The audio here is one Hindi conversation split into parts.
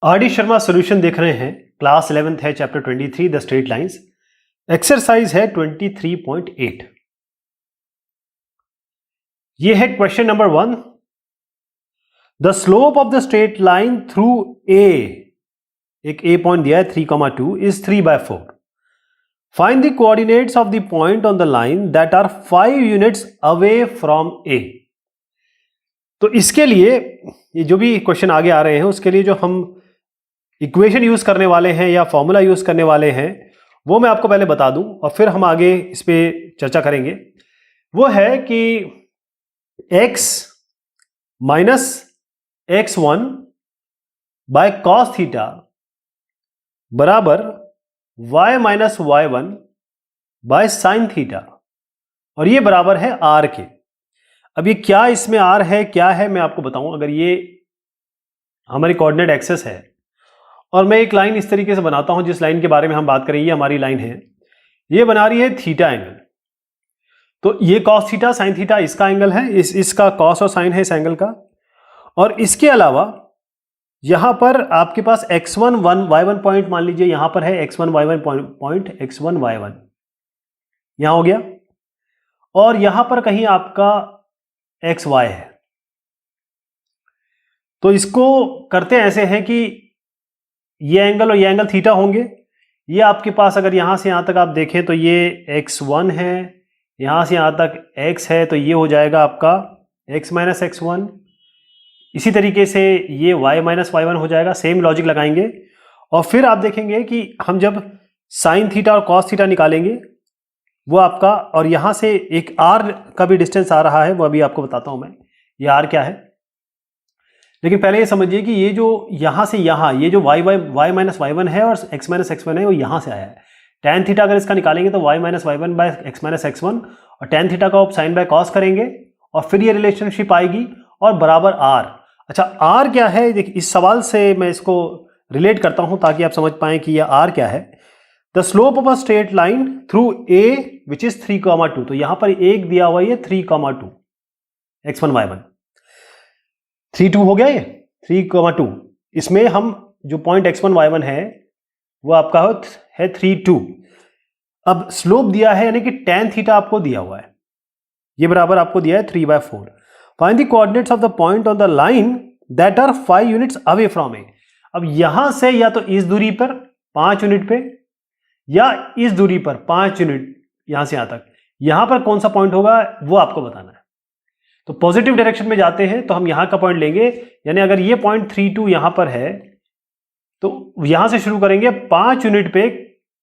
आर.डी. शर्मा सॉल्यूशन देख रहे हैं। क्लास 11th है, chapter 23 the straight lines. Exercise है 23.8। ये है question number 1। The slope of the straight line through A, एक ए पॉइंट दिया है 3,2 is 3/4। Find the coordinates of the point on the line that are 5 units away from A. तो इसके लिए ये जो भी क्वेश्चन आगे आ रहे हैं उसके लिए जो हम इक्वेशन यूज करने वाले हैं या फॉर्मूला यूज करने वाले हैं वो मैं आपको पहले बता दूं और फिर हम आगे इस पे चर्चा करेंगे। वो है कि x minus x1 bye cos theta बराबर y minus y1 bye sine theta, और ये बराबर है r के। अब ये क्या इसमें r है क्या है मैं आपको बताऊं। अगर ये हमारी कोऑर्डिनेट एक्सिस है और मैं एक लाइन इस तरीके से बनाता हूं, जिस लाइन के बारे में हम बात करें ये हमारी लाइन है, ये बना रही है थीटा एंगल। तो ये कॉस थीटा साइन थीटा इसका एंगल है, इसका कॉस और साइन है इस एंगल का। और इसके अलावा यहां पर आपके पास x1 y1 पॉइंट मान लीजिए, यहां पर है x1 y1 point, x1 y1 यहां हो गया, और यहां पर कहीं आपका xy है। तो इसको करते ऐसे हैं कि ये एंगल और ये एंगल थीटा होंगे। ये आपके पास अगर यहां से यहां तक आप देखें तो ये x1 है, यहां से यहां तक x है, तो ये हो जाएगा आपका x माइनस x1। इसी तरीके से ये y माइनस y1 हो जाएगा। सेम लॉजिक लगाएंगे और फिर आप देखेंगे कि हम जब साइन थीटा और कॉस थीटा निकालेंगे वो आपका, और यहां से एक r का भी डिस्टेंस आ रहा है, वो अभी आपको बताता हूं मैं ये r क्या है। लेकिन पहले ये समझिए कि ये जो यहां से यहां ये जो y माइनस y1 है और x माइनस x1 है वो यहां से आया है। tan थीटा अगर इसका निकालेंगे तो y minus y1 by x minus x1, और tan थीटा का आप साइन बाय कॉस करेंगे और फिर ये रिलेशनशिप आएगी और बराबर r। अच्छा r क्या है, देखिए इस सवाल से मैं इसको रिलेट करता हूं ताकि आप समझ पाएं कि यह r क्या है। The slope of a straight line through a which is 3,2। तो यहां पर एक दिया हुआ है 3,2 x1 y1, 3,2 हो गया ये 3,2। इसमें हम जो पॉइंट x1 y1 है वो आपका है 3,2। अब स्लोप दिया है यानी कि tan थीटा आपको दिया हुआ है, ये बराबर आपको दिया है 3/4। Find the coordinates of the point on the line that are 5 units away from A. अब यहां से या तो इस दूरी पर 5 यूनिट पे या इस दूरी पर 5 यूनिट, यहां से यहां तक, यहां पर कौन सा पॉइंट होगा वो आपको बताना है। तो पॉजिटिव डायरेक्शन में जाते हैं तो हम यहां का पॉइंट लेंगे, यानी अगर ये पॉइंट 3,2 यहां पर है तो यहां से शुरू करेंगे 5 यूनिट पे,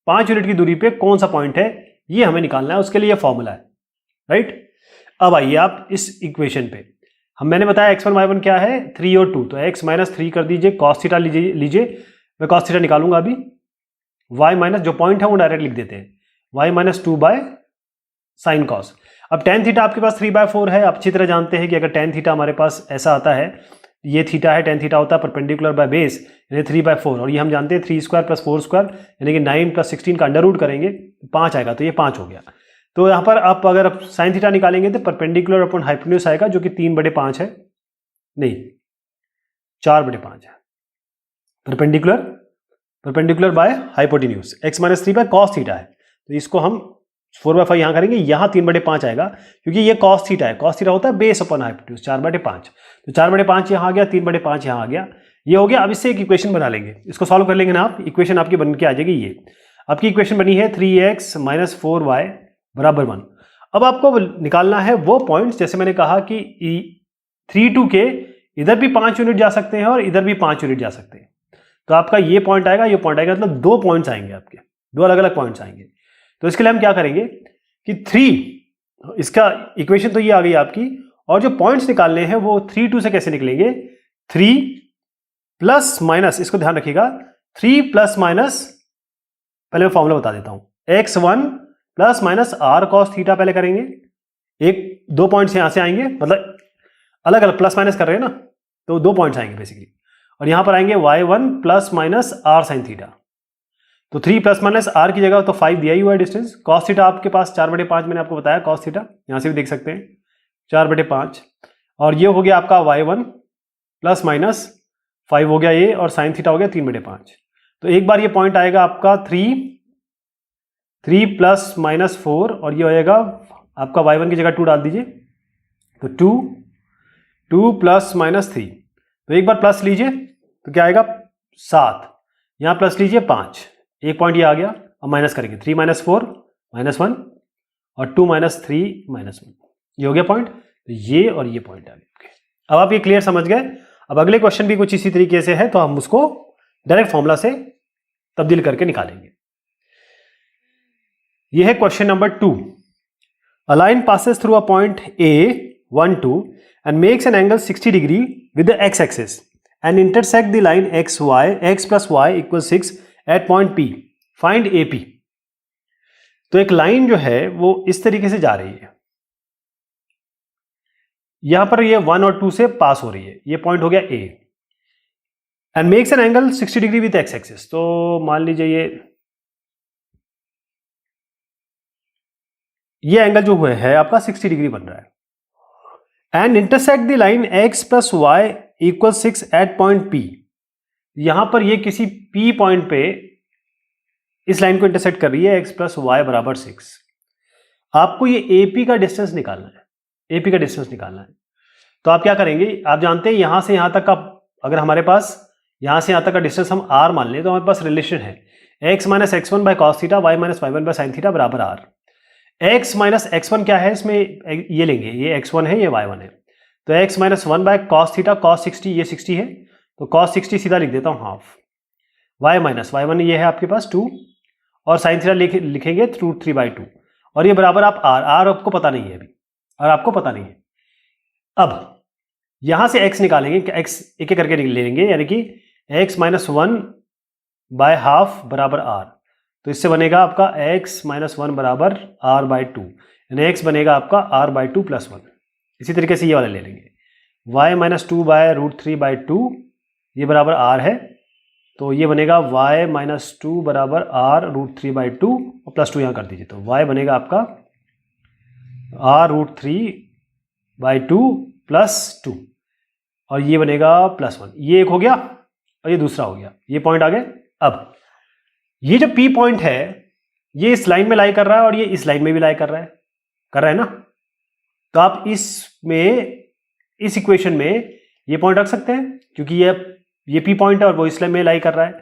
5 यूनिट की दूरी पे कौन सा पॉइंट है ये हमें निकालना है। उसके लिए फॉर्मूला है, राइट। अब आइए आप इस इक्वेशन पे, मैंने बताया x1 y1 क्या है 3 और 2, तो x माइनस 3 कर दीजिए, कॉस थीटा लीजिए, मैं कॉस थीटा निकालूंगा अभी। y माइनस जो पॉइंट है वो डायरेक्ट लिख देते हैं, y minus 2 by sine cos. अब tan थीटा आपके पास 3/4 है। आप अच्छी तरह जानते हैं कि अगर tan थीटा हमारे पास ऐसा आता है, ये थीटा है, tan थीटा होता है परपेंडिकुलर बाय बेस यानी 3/4, और ये हम जानते हैं 3² प्लस 4² यानी कि 9 प्लस 16 का अंडर रूट करेंगे 5 आएगा, तो ये 5 हो गया। तो यहाँ पर आप अगर साइन थीटा निकालेंगे तो परपेंडिकुलर अपॉन हाइपोटेन्यूज आएगा जो कि 3/5 है, नहीं 4/5 है, perpendicular by hypotenuse. x minus 3 bye cos theta है, तो इसको हम 4/5 यहां करेंगे, यहां 3/5 आएगा क्योंकि ये कॉस थीटा है। कॉस थीटा होता है बेस अपॉन हाइपोटेन्यूज 4/5, तो 4/5 यहां आ गया, 3/5 यहां आ गया, ये हो गया। अब इससे एक इक्वेशन बना लेंगे, इसको सॉल्व कर लेंगे ना आप। इक्वेशन आपकी बन के आ जाएगी, ये आपकी इक्वेशन बनी है 3x माइनस 4y बराबर 1। अब आपको निकालना है वो पॉइंट्स, जैसे मैंने कहा कि 3,2 के इधर भी 5 यूनिट जा सकते हैं और इधर भी 5 यूनिट जा सकते हैं। तो आपका ये पॉइंट आएगा, ये पॉइंट आएगा, मतलब 2 पॉइंट्स आएंगे आपके, 2 अलग अलग पॉइंट्स आएंगे। तो इसके लिए हम क्या करेंगे कि 3, इसका इक्वेशन तो ये आ गई आपकी, और जो पॉइंट्स निकालने हैं वो 3,2 से कैसे निकलेंगे, 3 प्लस माइनस, इसको ध्यान रखिएगा, 3 प्लस माइनस, पहले मैं फॉर्मूला बता देता हूं, x1 plus minus r cos theta पहले करेंगे। 2 पॉइंट्स यहां से आएंगे, मतलब अलग अलग प्लस माइनस कर रहे हैं ना, तो 2 पॉइंट्स आएंगे बेसिकली, और यहां पर आएंगे y1 plus minus r sine theta. तो 3 प्लस माइनस r की जगह तो 5 दिया ही हुआ है डिस्टेंस। कॉस थीटा आपके पास 4/5 मैंने आपको बताया, कॉस थीटा यहां से भी देख सकते हैं 4/5, और ये हो गया आपका y1 प्लस माइनस 5 हो गया ये, और साइन थीटा हो गया 3/5। तो एक बार ये पॉइंट आएगा आपका 3 प्लस माइनस 4, और ये हो जाएगा आपका y1 की जगह 2 डाल दीजिए, तो 2 प्लस माइनस 3, तो एक बार प्लस लीजिए तो क्या आएगा 7, यहाँ प्लस लीजिए 5, एक पॉइंट ये आ गया। अब माइनस करेंगे 3 माइनस 4 माइनस 1, और 2 माइनस 3 माइनस 1, ये हो गया पॉइंट। तो ये और ये पॉइंट आ गए। अब आप ये क्लियर समझ गए। अब अगले क्वेश्चन भी कुछ इसी तरीके से है, तो हम उसको डायरेक्ट फॉर्मूला से तब्दील करके निकालेंगे। ये है question number 2। A line passes through a point A1 2 and makes an angle 60 degree with the x-axis and intersect the line x plus y equals 6 at point P. Find AP. तो एक लाइन जो है वो इस तरीके से जा रही है, यहां पर ये 1 और 2 से पास हो रही है, ये पॉइंट हो गया A, and makes an angle 60 degree with x axis. तो मान लीजिए ये एंगल जो हुआ है आपका 60 डिग्री बन रहा है, and intersect the line x plus y equal 6 at point P। यहां पर ये किसी P पॉइंट पे इस लाइन को इंटरसेक्ट कर रही है, x प्लस वाई बराबर 6। आपको ये AP का डिस्टेंस निकालना है, AP का डिस्टेंस निकालना है। तो आप क्या करेंगे, आप जानते हैं यहां से यहां तक का, अगर हमारे पास यहां से यहां तक का डिस्टेंस हम r मान लें, तो हमारे पास रिलेशन है x minus x one by cos theta, y minus y one by sine theta बराबर r। x minus x one क्या है, इसमें ये लेंगे, ये x1 है, ये y1 है, तो x minus one by cos theta, cos 60, ये 60 है, तो कॉस 60 सीधा लिख देता हूं हाफ, y माइनस y1 ये है आपके पास 2, और साइन थीटा लिखेंगे √3/2, और ये बराबर आप r आपको पता नहीं है अभी, और आपको पता नहीं है। अब यहां से x निकालेंगे, x एक एक करके ले लेंगे, यानी कि x माइनस 1 बाय हाफ बराबर r, तो इससे बनेगा आपका x माइनस 1 बराबर r/2, यानी x बनेगा आपका r/2 प्लस 1। इसी तरीके से ये वाला ले लेंगे, y माइनस 2 बाय √3/2, ये बराबर r है, तो ये बनेगा y माइनस 2 बराबर r√3/2, और प्लस 2 यहाँ कर दीजिए, तो y बनेगा आपका r√3/2 प्लस 2, और ये बनेगा प्लस 1। ये एक हो गया और ये दूसरा हो गया, ये पॉइंट आ गए। अब ये जो P पॉइंट है ये इस लाइन में लाई कर रहा है, और ये इस लाइन में भी लाई कर रहा है ना, तो आप इस इक्वेशन में ये पॉइंट रख सकते हैं, क्योंकि ये P पॉइंट है और वो इस लाइन में लाई कर रहा है।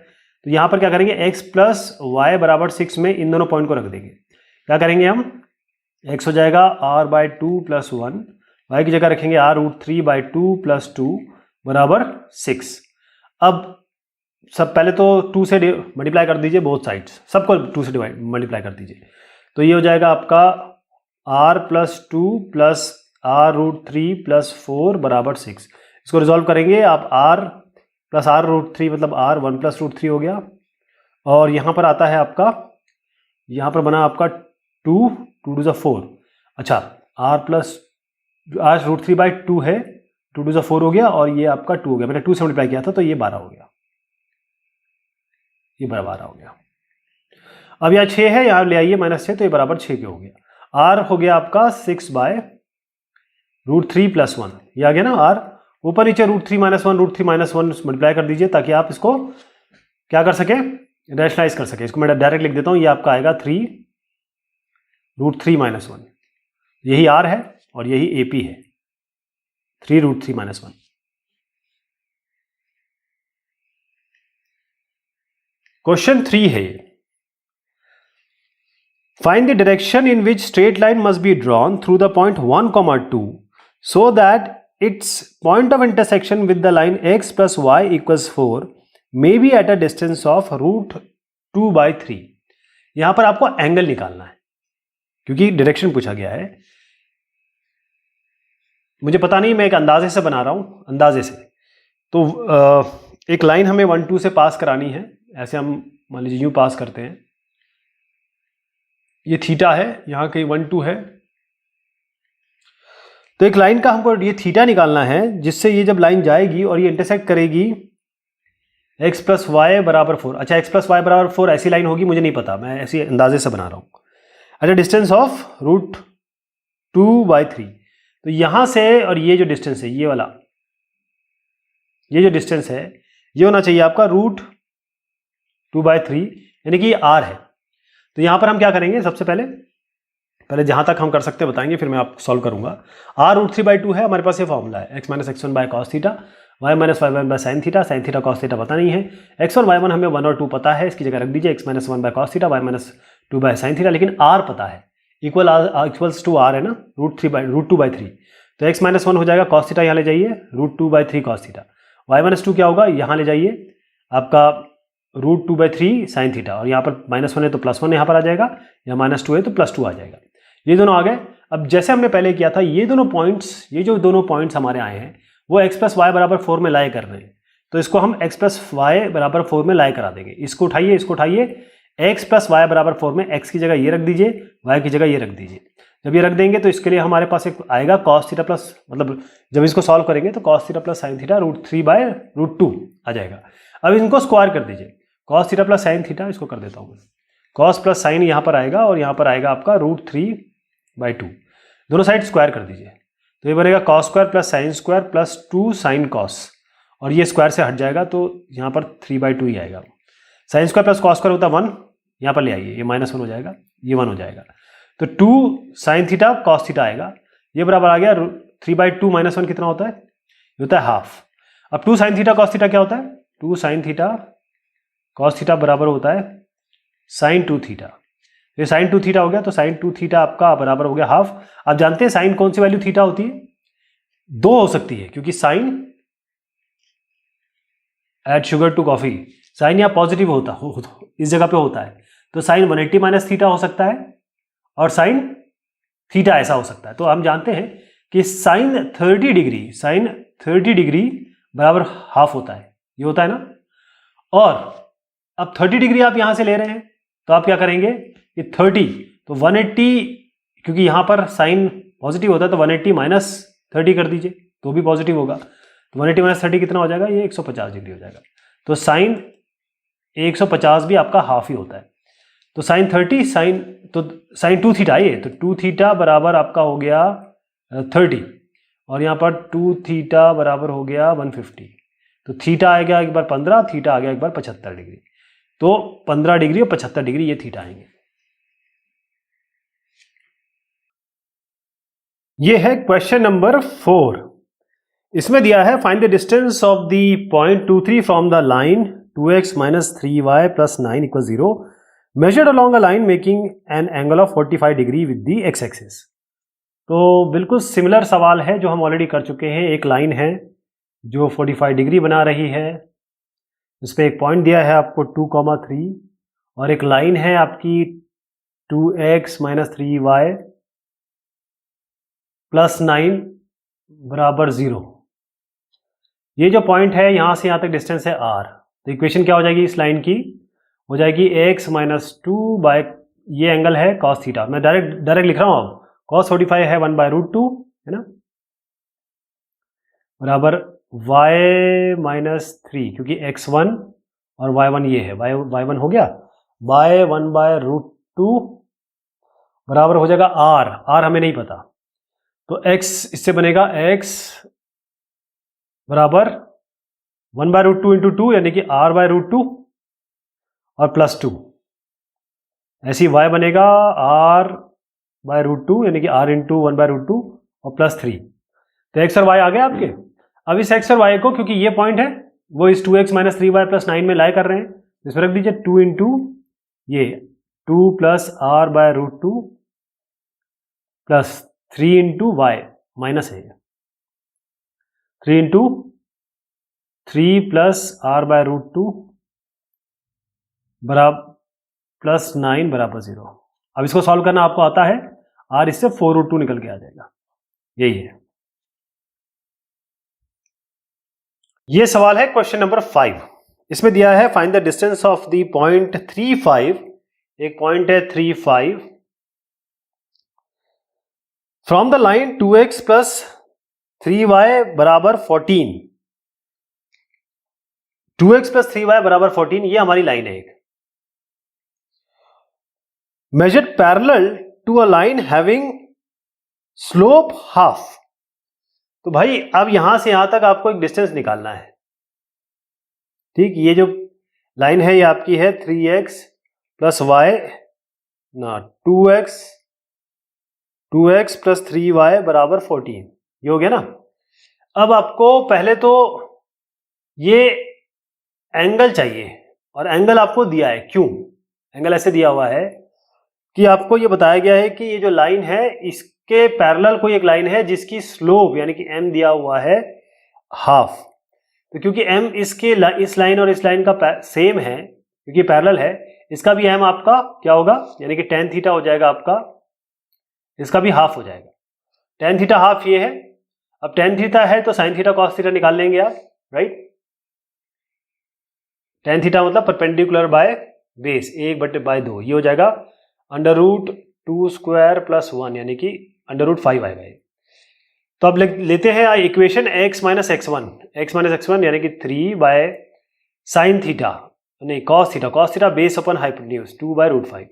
तो यहां पर क्या करेंगे, x प्लस वाई बराबर 6 में इन दोनों पॉइंट को रख देंगे। क्या करेंगे हम, x हो जाएगा r/2 प्लस 1, y की जगह रखेंगे r√3/2 प्लस 2 बराबर 6। अब सब पहले तो 2 से मल्टीप्लाई कर दीजिए, बोथ साइड्स सबको 2 से मल्टीप्लाई कर दीजिए, तो ये हो जाएगा आपका r plus 2 plus r√3 plus 4 बराबर 6। इसको रिजॉल्व करेंगे आप, r प्लस r√3 मतलब r 1 प्लस √3 हो गया, और यहाँ पर आता है आपका, यहाँ पर बना आपका 2 2 2 4, अच्छा r प्लस r√3/2 है, 2 2 4 हो गया, और ये आपका 2 हो गया, मैंने 2 से मल्टीप्लाई किया था, तो ये 12 हो गया, ये बराबर हो गया। अब यहाँ 6 है, यहाँ ले आइए -6, तो ये बराबर 6 के हो गया। r हो गया आपका 6 बाय √3 प्लस 1, ये आ गया ना r, ऊपर नीचे √3 माइनस 1 √3 माइनस 1 मल्टीप्लाई कर दीजिए, ताकि आप इसको क्या कर सके, रैशनलाइज कर सके। इसको मैं डायरेक्ट लिख देता हूँ, ये आपका आएगा 3 √3 माइनस 1, यही r है और यही AP है, 3 √3 माइनस 1। क्वेश्चन 3 है, find the direction in which straight line must be drawn through the point 1,2 so that its point of intersection with the line x plus y equals 4 may be at a distance of √2/3। यहां पर आपको एंगल निकालना है, क्योंकि डायरेक्शन पूछा गया है। मुझे पता नहीं, मैं एक अंदाजे से बना रहा हूं, अंदाजे से। तो एक लाइन हमें 1 2 से पास करानी है, ऐसे हम मान लीजिए यूं पास करते हैं, ये थीटा है, यहां कहीं 1 2 है, तो एक लाइन का हमको ये थीटा निकालना है, जिससे ये जब लाइन जाएगी और ये इंटरसेक्ट करेगी x प्लस वाई बराबर 4। अच्छा, x प्लस वाई बराबर 4 ऐसी लाइन होगी, मुझे नहीं पता, मैं ऐसी अंदाजे से बना रहा हूँ। अच्छा, डिस्टेंस ऑफ √2/3, तो यहाँ से और ये जो डिस्टेंस है, ये वाला, ये जो डिस्टेंस है, ये होना चाहिए आपका √2/3 यानी कि r है। तो यहां पर हम क्या करेंगे, सबसे पहले जहां तक हम कर सकते हैं बताएंगे, फिर मैं आपको सॉल्व करूंगा। r √3/2 है, हमारे पास ये फॉर्मूला है x - x1 cos theta, y - y1 sin theta, sin theta cos theta पता नहीं है, x1 y1 हमें 1 और 2 पता है, इसकी जगह रख दीजिए x - 1 cos theta, y - 2 sin theta, लेकिन r पता है, इक्वल्स टू r है ना, √2/3। तो x - 1 हो जाएगा cos थीटा, यहाँ ले जाइए √2/3 cos थीटा, y - 2 क्या होगा, यहाँ ले जाइए आपका √2/3 sin थीटा, और यहाँ पर -1 है तो +1 यहाँ पर आ जाएगा, या -2 है तो +2 आ जाएगा। ये दोनों आ गए। अब जैसे हमने पहले किया था, ये जो दोनों पॉइंट्स हमारे आए हैं वो x + y = 4 में लाई कर रहे हैं, तो इसको हम x + y = 4 में लाई करा देंगे। इसको उठाइए, x + y = 4 में x की जगह ये रख दीजिए, y की जगह ये रख दीजिए। जब ये रख देंगे तो इसके लिए हमारे पास एक आएगा cos थीटा प्लस, मतलब जब इसको सॉल्व करेंगे तो cos theta plus sin theta √3/√2 आ जाएगा। अब इनको स्क्वायर कर दीजिए, cos theta plus sin theta, इसको कर देता हूँ, cos प्लस sin यहाँ पर आएगा, और यहाँ पर आएगा आपका √3/2, दोनों साइड स्क्वायर कर दीजिए, तो ये बनेगा cos square plus sin square plus 2 sin cos, और ये स्क्वायर से हट जाएगा तो यहाँ पर 3/2 ही आएगा। sin square plus cos square होता है 1, यहाँ पर ले आइए, ये -1 हो जाएगा, ये 1 हो जाएगा, तो 2 sin थीटा cos थीटा आएगा, ये बराबर आ गया 3/2 - 1 कितना होता है, ये होता है हाफ। अब 2 sin थीटा cos थीटा क्या होता है, 2 sin थीटा cos थीटा बराबर होता है sin 2 थीटा, ये sin 2 थीटा हो गया, तो sin 2 थीटा आपका बराबर हो गया हाफ। आप जानते हैं साइन कौन सी वैल्यू थीटा होती है, 2 हो सकती है, क्योंकि sine add sugar to coffee, sine यहाँ पॉजिटिव होता इस जगह पे होता है, तो साइन 180 - थीटा हो सकता है, और साइन थीटा ऐसा हो सकता है। तो हम जानते हैं कि साइन 30 डिग्री बराबर हाफ होता है, ये होता है ना। और अब 30 डिग्री आप यहां से ले रहे हैं, तो आप क्या करेंगे, ये 30 तो 180, क्योंकि यहां पर साइन पॉजिटिव होता है, तो 180 - 30 कर दीजिए तो भी पॉजिटिव होगा, तो 180 - 30 कितना हो जाएगा, ये 150 डिग्री हो जाएगा। तो साइन 150 भी आपका हाफ ही होता है, तो साइन 30 साइन 2 थीटा, ये तो 2 थीटा बराबर आपका हो गया 30, और यहाँ पर 2 थीटा बराबर हो गया 150, तो थीटा आ गया एक बार 15, थीटा आ गया एक बार 75 डिग्री, तो 15 डिग्री और 75 डिग्री ये थीटा आएंगे। ये है क्वेश्चन नंबर 4। इसमें दिया है find the distance of the point 23 from the line 2x - 3y + 9 = 0 measured along a line making an angle of 45 degree with the x axis। तो बिल्कुल सिमिलर सवाल है जो हम ऑलरेडी कर चुके हैं। एक लाइन है जो 45 डिग्री बना रही है, इस पर एक पॉइंट दिया है आपको 2,3, और एक लाइन है आपकी 2x - 3y + 9 = 0। ये जो पॉइंट है यहां से यहां तक डिस्टेंस है r, तो इक्वेशन क्या हो जाएगी इस लाइन की, हो जाएगी x - 2 ये एंगल है cos थीटा, मैं डायरेक्ट लिख रहा हूं, अब cos 45 है 1/√2 है ना, बराबर y - 3, क्योंकि x1 और y1 ये है, y1 हो गया, y 1/√2 बराबर हो जाएगा r हमें नहीं पता, तो x इससे बनेगा x बराबर 1/√2 × 2 यानी कि r/√2 और +2, ऐसी y बनेगा r/√2 यानी कि r × 1/√2 और +3, तो x और y आ गए आपके। अब इस x और y को, क्योंकि ये पॉइंट है वो इस 2x - 3y + 9 में लाई कर रहे हैं, इसमें रख दीजिए 2 × ये 2 + r/√2 + 3 × y माइनस है, 3 × 3 + r/√2 बराबर +9 बराबर 0। अब इसको सॉल्व करना आपको आता है, r इससे 4√2 निकल के आ जाएगा, यही है। ये सवाल है क्वेश्चन नंबर 5। इसमें दिया है find the distance of the point 35, एक पॉइंट है 35 from the line 2x + 3y = 14, 2x + 3y = 14, ये हमारी लाइन है एक, measured parallel to a line having slope half। तो भाई अब यहां से यहां तक आपको एक डिस्टेंस निकालना है, ठीक, ये जो लाइन है ये आपकी है 3x प्लस वाई ना 2x प्लस 3y बराबर 14, ये हो गया ना। अब आपको पहले तो ये एंगल चाहिए, और एंगल आपको दिया है। क्यों एंगल ऐसे दिया हुआ है कि आपको ये बताया गया है कि ये जो लाइन है इसके पैरेलल कोई एक लाइन है जिसकी स्लोप यानी कि m दिया हुआ है हाफ। तो क्योंकि m इस लाइन और इस लाइन का सेम है, क्योंकि पैरेलल है, इसका भी m आपका क्या होगा, यानी कि tan थीटा हो जाएगा आपका, इसका भी हाफ हो जाएगा। tan थीटा हाफ ये है। अब tan थीटा है तो sin थीटा cos थीटा निकाल लेंगे आप, राइट। tan थीटा मतलब परपेंडिकुलर बाय बेस 1/2, ये हो जाएगा √2² प्लस 1 यानी कि √5 आएगा ये। तो अब लेते हैं इक्वेशन x माइनस x1 यानी कि 3 बाय साइन थीटा नहीं cos थीटा बेस अपन हाइपोटेन्यूज 2/√5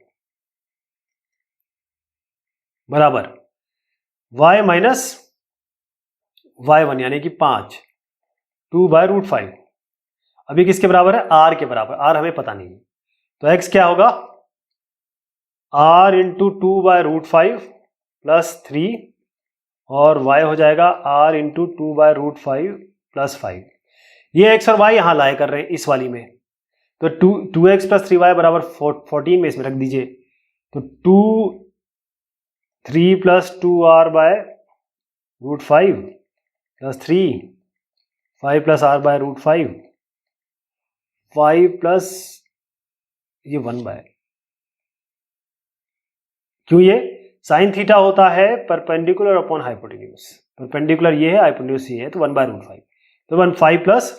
बराबर y माइनस y1 यानी कि 5 2/√5। अभी किसके बराबर है, r के बराबर। r हमें पता नहीं है, तो x क्या होगा, r इंटू 2/√5 प्लस 3 और y हो जाएगा r इंटू 2/√5 प्लस 5। ये x और y यहां लाए कर रहे हैं इस वाली में, तो 2x प्लस 3y बराबर 14 में इसमें रख दीजिए। तो 3 plus 2r/√5 plus 3 5 plus r/√5 5 plus ये 1/, क्यों, ये साइन थीटा होता है परपेंडिकुलर अपॉन हाइपोटेन्यूज, परपेंडिकुलर ये है हाइपोटेन्यूज ये है, तो 1/√5, तो 15 प्लस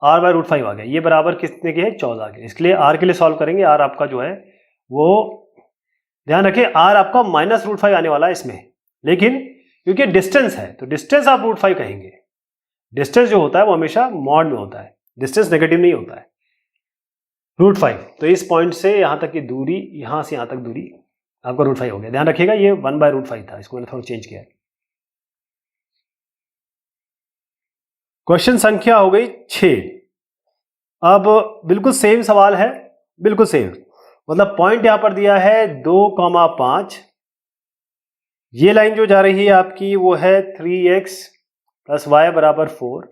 r/√5 आ गया। ये बराबर कितने के है, 14 के। इसके लिए r के लिए सॉल्व करेंगे। r आपका जो है वो ध्यान रखें r आपका -√5 आने वाला है इसमें, लेकिन क्योंकि डिस्टेंस है तो डिस्टेंस आप √5 कहेंगे। डिस्टेंस जो होता है वो हमेशा मॉड में होता है, डिस्टेंस नेगेटिव नहीं होता है। √5, तो इस पॉइंट से यहां तक की दूरी, यहां से यहां तक दूरी आपका √5 हो गया। ध्यान रखिएगा ये 1/√5 था, इसको मैंने थोड़ा चेंज किया है। क्वेश्चन संख्या हो गई 6। अब बिल्कुल सेम सवाल है, बिल्कुल सेम, मतलब पॉइंट यहां पर दिया है 2,5। ये लाइन जो जा रही है आपकी वो है 3x प्लस y बराबर 4।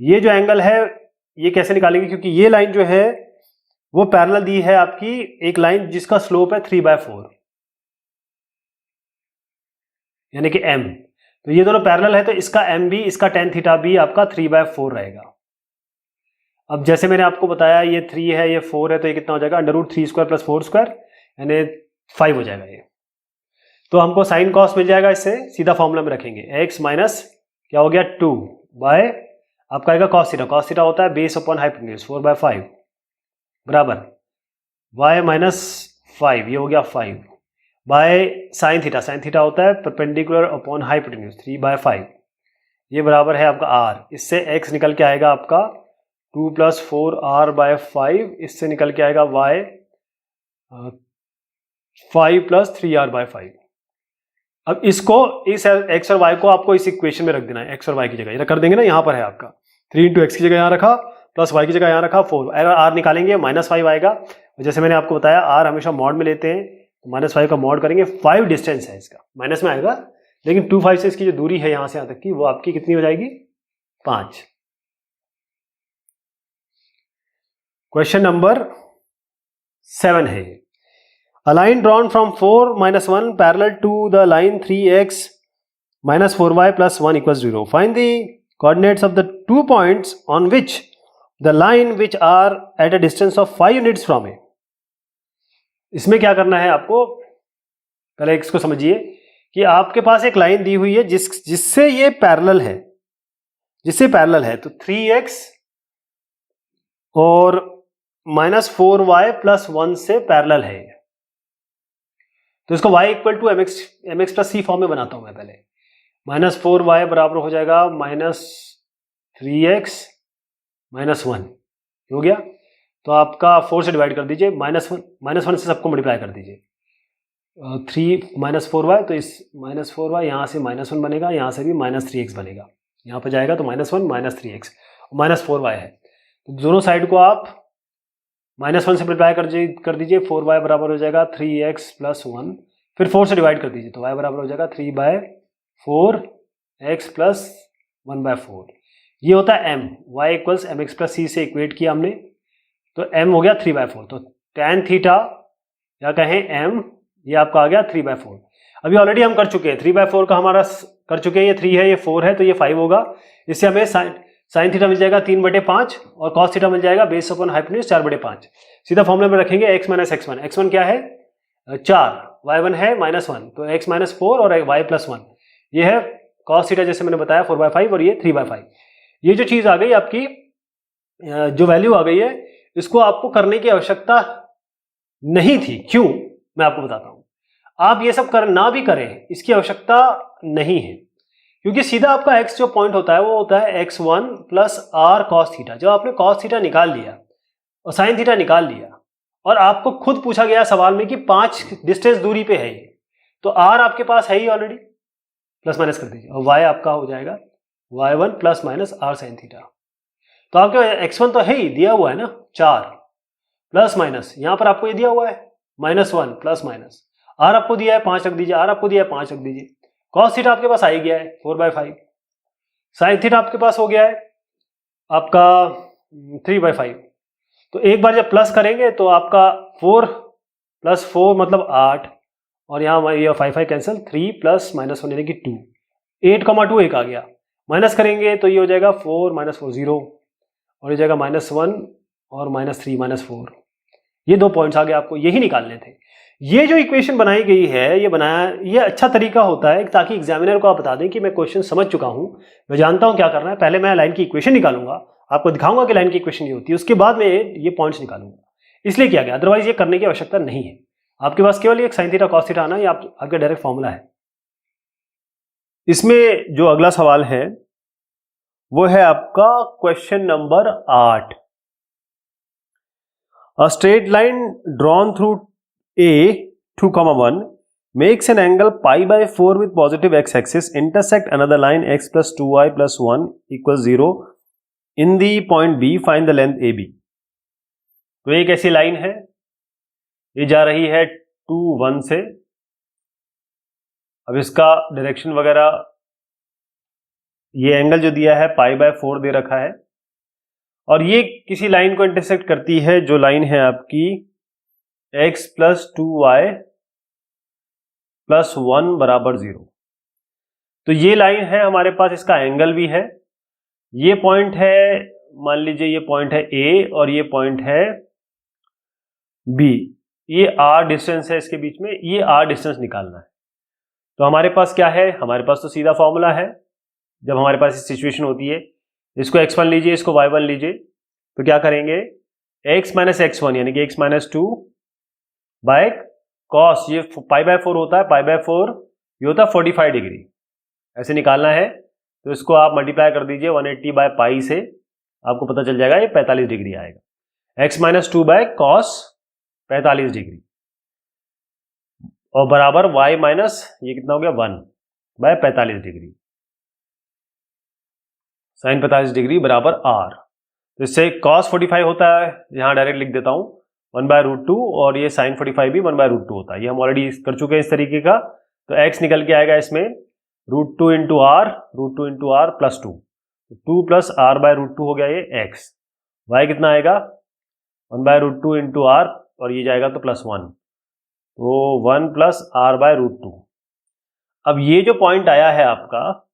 ये जो एंगल है ये कैसे निकालेंगे, क्योंकि ये लाइन जो है वो पैरेलल दी है आपकी एक लाइन जिसका स्लोप है 3/4 यानी कि m। तो ये दोनों पैरेलल है तो इसका m भी, इसका tan थीटा भी आपका 3/4 रहेगा। अब जैसे मैंने आपको बताया ये 3 है ये 4 है, तो ये कितना हो जाएगा, √3² प्लस 4² यानी 5 हो जाएगा ये। तो हमको साइन कॉस मिल जाएगा, इससे सीधा फॉर्मूला में रखेंगे x माइनस क्या हो गया 2 बाय आपका आएगा cos थीटा होता है बेस अपॉन हाइपोटेन्यूज 4/5 बराबर y माइनस 5, ये हो गया 5 बाय साइन थीटा होता है परपेंडिकुलर अपॉन हाइपोटेन्यूज 3/5, ये बराबर है आपका r। इससे x निकल के आएगा आपका 2 प्लस 4r/5, इससे निकल के आएगा y 5 प्लस 3r/5। अब इसको इस x और y को आपको इस इक्वेशन में रख देना है, x और y की जगह कर देंगे ना, यहाँ पर है आपका 3 इंटू एक्स की जगह यहाँ रखा प्लस y की जगह यहाँ रखा 4, अगर r निकालेंगे -5 आएगा। जैसे मैंने आपको बताया r हमेशा मॉड में लेते हैं, तो -5 का मॉड करेंगे, 5 डिस्टेंस है इसका माइनस में आएगा, लेकिन 2 5 से इसकी जो दूरी है यहाँ से यहाँ तक की वो आपकी कितनी हो जाएगी 5। क्वेश्चन नंबर 7 है, a line drawn from 4 - 1 parallel to the line 3x minus 4y plus 1 equals 0. Find the coordinates of the 2 points on which the line which are at a distance of 5 units from it. इसमें क्या करना है आपको, पहले इसको समझिए कि आपके पास एक लाइन दी हुई है जिससे ये पैरेलल है, तो 3x और -4y प्लस 1 से पैरेलल है। तो इसको y equal to mx plus c form में बनाता हूं मैं पहले। -4y बराबर हो जाएगा -3x -1 हो गया, तो आपका 4 से डिवाइड कर दीजिए, -1 से सबको मल्टीप्लाई कर दीजिए, 3 -4y, तो इस -4y यहाँ से -1 बनेगा, यहाँ से भी -3x बनेगा, यहाँ पर जाएगा तो -1 -3x -4y है। तो दोनों साइड को आप -1 से मल्टीप्लाई कर दीजिए, 4y बराबर हो जाएगा 3x + 1, फिर 4 से डिवाइड कर दीजिए तो y बराबर हो जाएगा 3/4x + 1/4। ये होता है m, y = mx + c से इक्वेट किया हमने, तो m हो गया 3/4, तो tan थीटा या कहें m, ये आपका आ गया 3/4। अभी ऑलरेडी हम कर चुके हैं, 3/4 का हमारा कर चुके हैं, ये 3 है, ये 4 है, तो ये 5 होगा। इससे हमें साइन थीटा मिल जाएगा 3/5 और कॉस थीटा मिल जाएगा बेस अपॉन हाइपोटेन्यूज 4/5। सीधा फॉर्मूला में रखेंगे x - x1, x1 क्या है 4, y1 है -1, तो x - 4 और y + 1, ये है कॉस थीटा जैसे मैंने बताया 4/5 और ये 3/5। ये जो चीज आ गई आपकी, जो वैल्यू आ गई है, इसको आपको करने की आवश्यकता नहीं थी। क्यों, मैं आपको बताता हूं। आप ये सब ना भी करें, इसकी आवश्यकता नहीं है, क्योंकि सीधा आपका x जो पॉइंट होता है वो होता है x1 + r cos थीटा। जब आपने cos थीटा निकाल लिया और sin थीटा निकाल लिया और आपको खुद पूछा गया सवाल में कि 5 डिस्टेंस दूरी पे है ये, तो r आपके पास है ही ऑलरेडी, प्लस माइनस कर दीजिए और y आपका हो जाएगा y1 ± r sin थीटा। तो आपके x1 तो है ही, दिया हुआ है ना 4, प्लस माइनस यहां पर आपको ये दिया हुआ है -1 प्लस माइनस, r आपको दिया है 5 रख दीजिए, r आपको दिया है 5 रख दीजिए, cos थीटा आपके पास आ ही गया है 4/5, sin थीटा आपके पास हो गया है आपका 3/5। तो एक बार जब प्लस करेंगे तो आपका 4 + 4 मतलब 8, और यहाँ ये 5 कैंसिल, 3 + -1 यानी कि 2, 8,2 एक आ गया। माइनस करेंगे तो ये हो जाएगा 4 - 4 0, और ये जाएगा -1 और -3 -4। ये 2 पॉइंट्स आ गए, आपको यही निकालने थे। ये जो इक्वेशन बनाई गई है, ये अच्छा तरीका होता है ताकि एग्जामिनर को आप बता दें कि मैं क्वेश्चन समझ चुका हूं, मैं जानता हूं क्या करना है। पहले मैं लाइन की इक्वेशन निकालूंगा, आपको दिखाऊंगा कि लाइन की इक्वेशन ये होती है, उसके बाद मैं ये पॉइंट्स निकालूंगा। इसलिए किया गया, अदरवाइज ये करने की आवश्यकता नहीं है। आपके पास केवल एक sin थीटा cos थीटा आना, ये आपका डायरेक्ट फॉर्मूला है। इसमें जो अगला सवाल है वो है आपका question number 8। A straight line drawn through A 2,1 makes an angle π/4 with positive x-axis intersect another line x + 2y + 1 = 0 in the point B. Find the length AB। तो एक ऐसी लाइन है, ये जा रही है 2, 1 से। अब इसका डायरेक्शन वगैरह, ये एंगल जो दिया है π/4 दे रखा है, और ये किसी लाइन को इंटरसेक्ट करती है, जो लाइन है आपकी x + 2y + 1 = 0। तो ये लाइन है हमारे पास, इसका एंगल भी है। ये पॉइंट है, मान लीजिए ये पॉइंट है A और ये पॉइंट है B, ये r डिस्टेंस है इसके बीच में, ये r डिस्टेंस निकालना है। तो हमारे पास क्या है, हमारे पास तो सीधा फॉर्मूला है। जब हमारे पास इस सिचुएशन होती है, इसको x1 लीजिए, इसको y1 लीजिए, तो क्या करेंगे x - x1 यानी कि x - 2 बाय cos, ये π/4 होता है, π/4 ये होता है 45 डिग्री, ऐसे निकालना है। तो इसको आप मल्टीप्लाई कर दीजिए 180/π से, आपको पता चल जाएगा ये 45 डिग्री आएगा। x - 2 बाय cos 45 डिग्री और बराबर y माइनस ये कितना हो गया 1/45 डिग्री, sin 45 डिग्री बराबर r। तो इससे cos 45 होता है, यहां डायरेक्ट लिख देता हूं 1/√2, और ये sin 45 भी 1/√2 होता है। ये हम ऑलरेडी कर चुके हैं इस तरीके का। तो x निकल के आएगा इसमें √2 × r, √2 × r + 2, 2 + r/√2 हो गया ये x। y कितना आएगा 1/√2 × r, और ये जाएगा तो +1, तो 1 + r/√2। अब ये जो पॉइंट आया है आपका,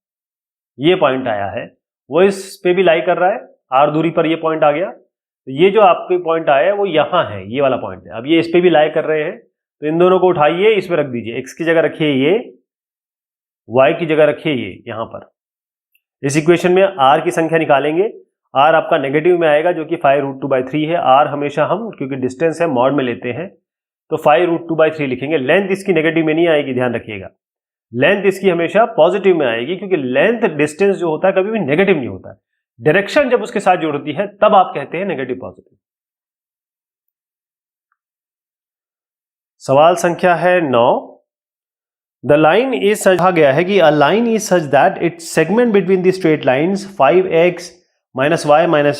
ये पॉइंट आया है, वो इस पे भी लाई कर रहा है, r दूरी पर ये पॉइंट आ गया। तो ये जो आपके पॉइंट आया है वो यहाँ है, ये वाला पॉइंट है। अब ये इस पे भी लाई कर रहे हैं, तो इन दोनों को उठाइए, इस पे रख दीजिए, x की जगह रखिए ये, y की जगह रखिए ये यहाँ पर। इस इक्वेशन में r की संख्या निकालेंगे, r आपका नेगेटिव में आएगा, जो कि 5√2/3 है। r हमेशा हम, क्योंकि डिस्टेंस है, मॉड में लेते हैं, तो 5√2/3 लिखेंगे। लेंथ इसकी नेगेटिव में नहीं आएगी, ध्यान रखिएगा, लेंथ इसकी हमेशा पॉजिटिव में आएगी, क्योंकि लेंथ डिस्टेंस जो होता है कभी भी नेगेटिव नहीं होता है। डायरेक्शन जब उसके साथ जुड़ती है तब आप कहते हैं नेगेटिव पॉजिटिव। सवाल संख्या है 9। द लाइन इज सच, कहा गया है कि a line is such that it's segment between the straight lines 5x - y -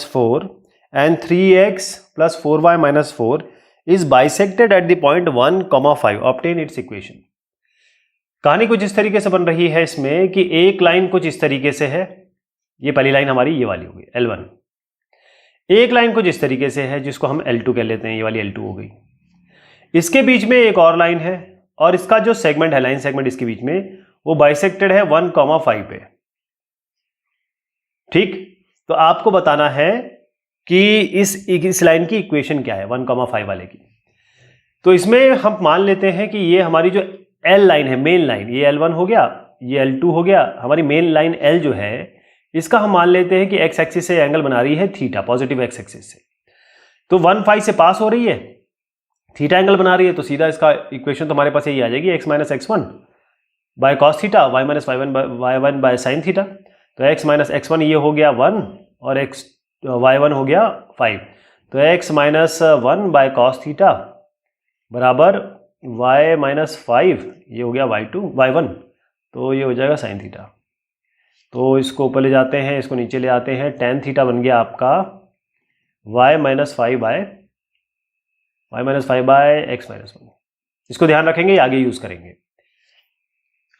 4 and 3x plus 4y minus 4 is bisected at the point 1, 5. Obtain its equation. कहानी कुछ इस तरीके से बन रही है इसमें कि एक लाइन कुछ इस तरीके से है, ये पहली लाइन हमारी ये वाली होगी L1। एक लाइन कुछ इस तरीके से है जिसको हम L2 कह लेते हैं, ये वाली L2 हो गई। इसके बीच में एक और लाइन है और इसका जो सेगमेंट है, लाइन सेगमेंट इसके बीच में, वो बाइसेक्टेड है 1, 5 पे। ठीक, तो आपको बताना है कि इस लाइन की इक्वेशन क्या है 1, 5 वाले की। तो इसमें हम मान लेते हैं कि ये हमारी जो L लाइन है, मेन लाइन, ये L1 हो गया, ये L2 हो गया, हमारी मेन लाइन L जो है इसका हम मान लेते हैं कि x एक्सिस से एंगल बना रही है थीटा, पॉजिटिव x एक्सिस से। तो 1, 5 से पास हो रही है, थीटा एंगल बना रही है, तो सीधा इसका इक्वेशन तो हमारे पास यही आ जाएगी, x minus x1 bye cos theta, y minus y1 bye sine theta. तो x माइनस x1 ये हो गया 1 और y1 हो गया 5। तो x minus 1 bye cos theta बराबर y माइनस 5, ये हो गया y1, तो ये हो जाएगा साइन थीटा। तो इसको ऊपर ले जाते हैं, इसको नीचे ले आते हैं, tan थीटा बन गया आपका y minus 5 by x minus 1। इसको ध्यान रखेंगे, ये आगे यूज करेंगे।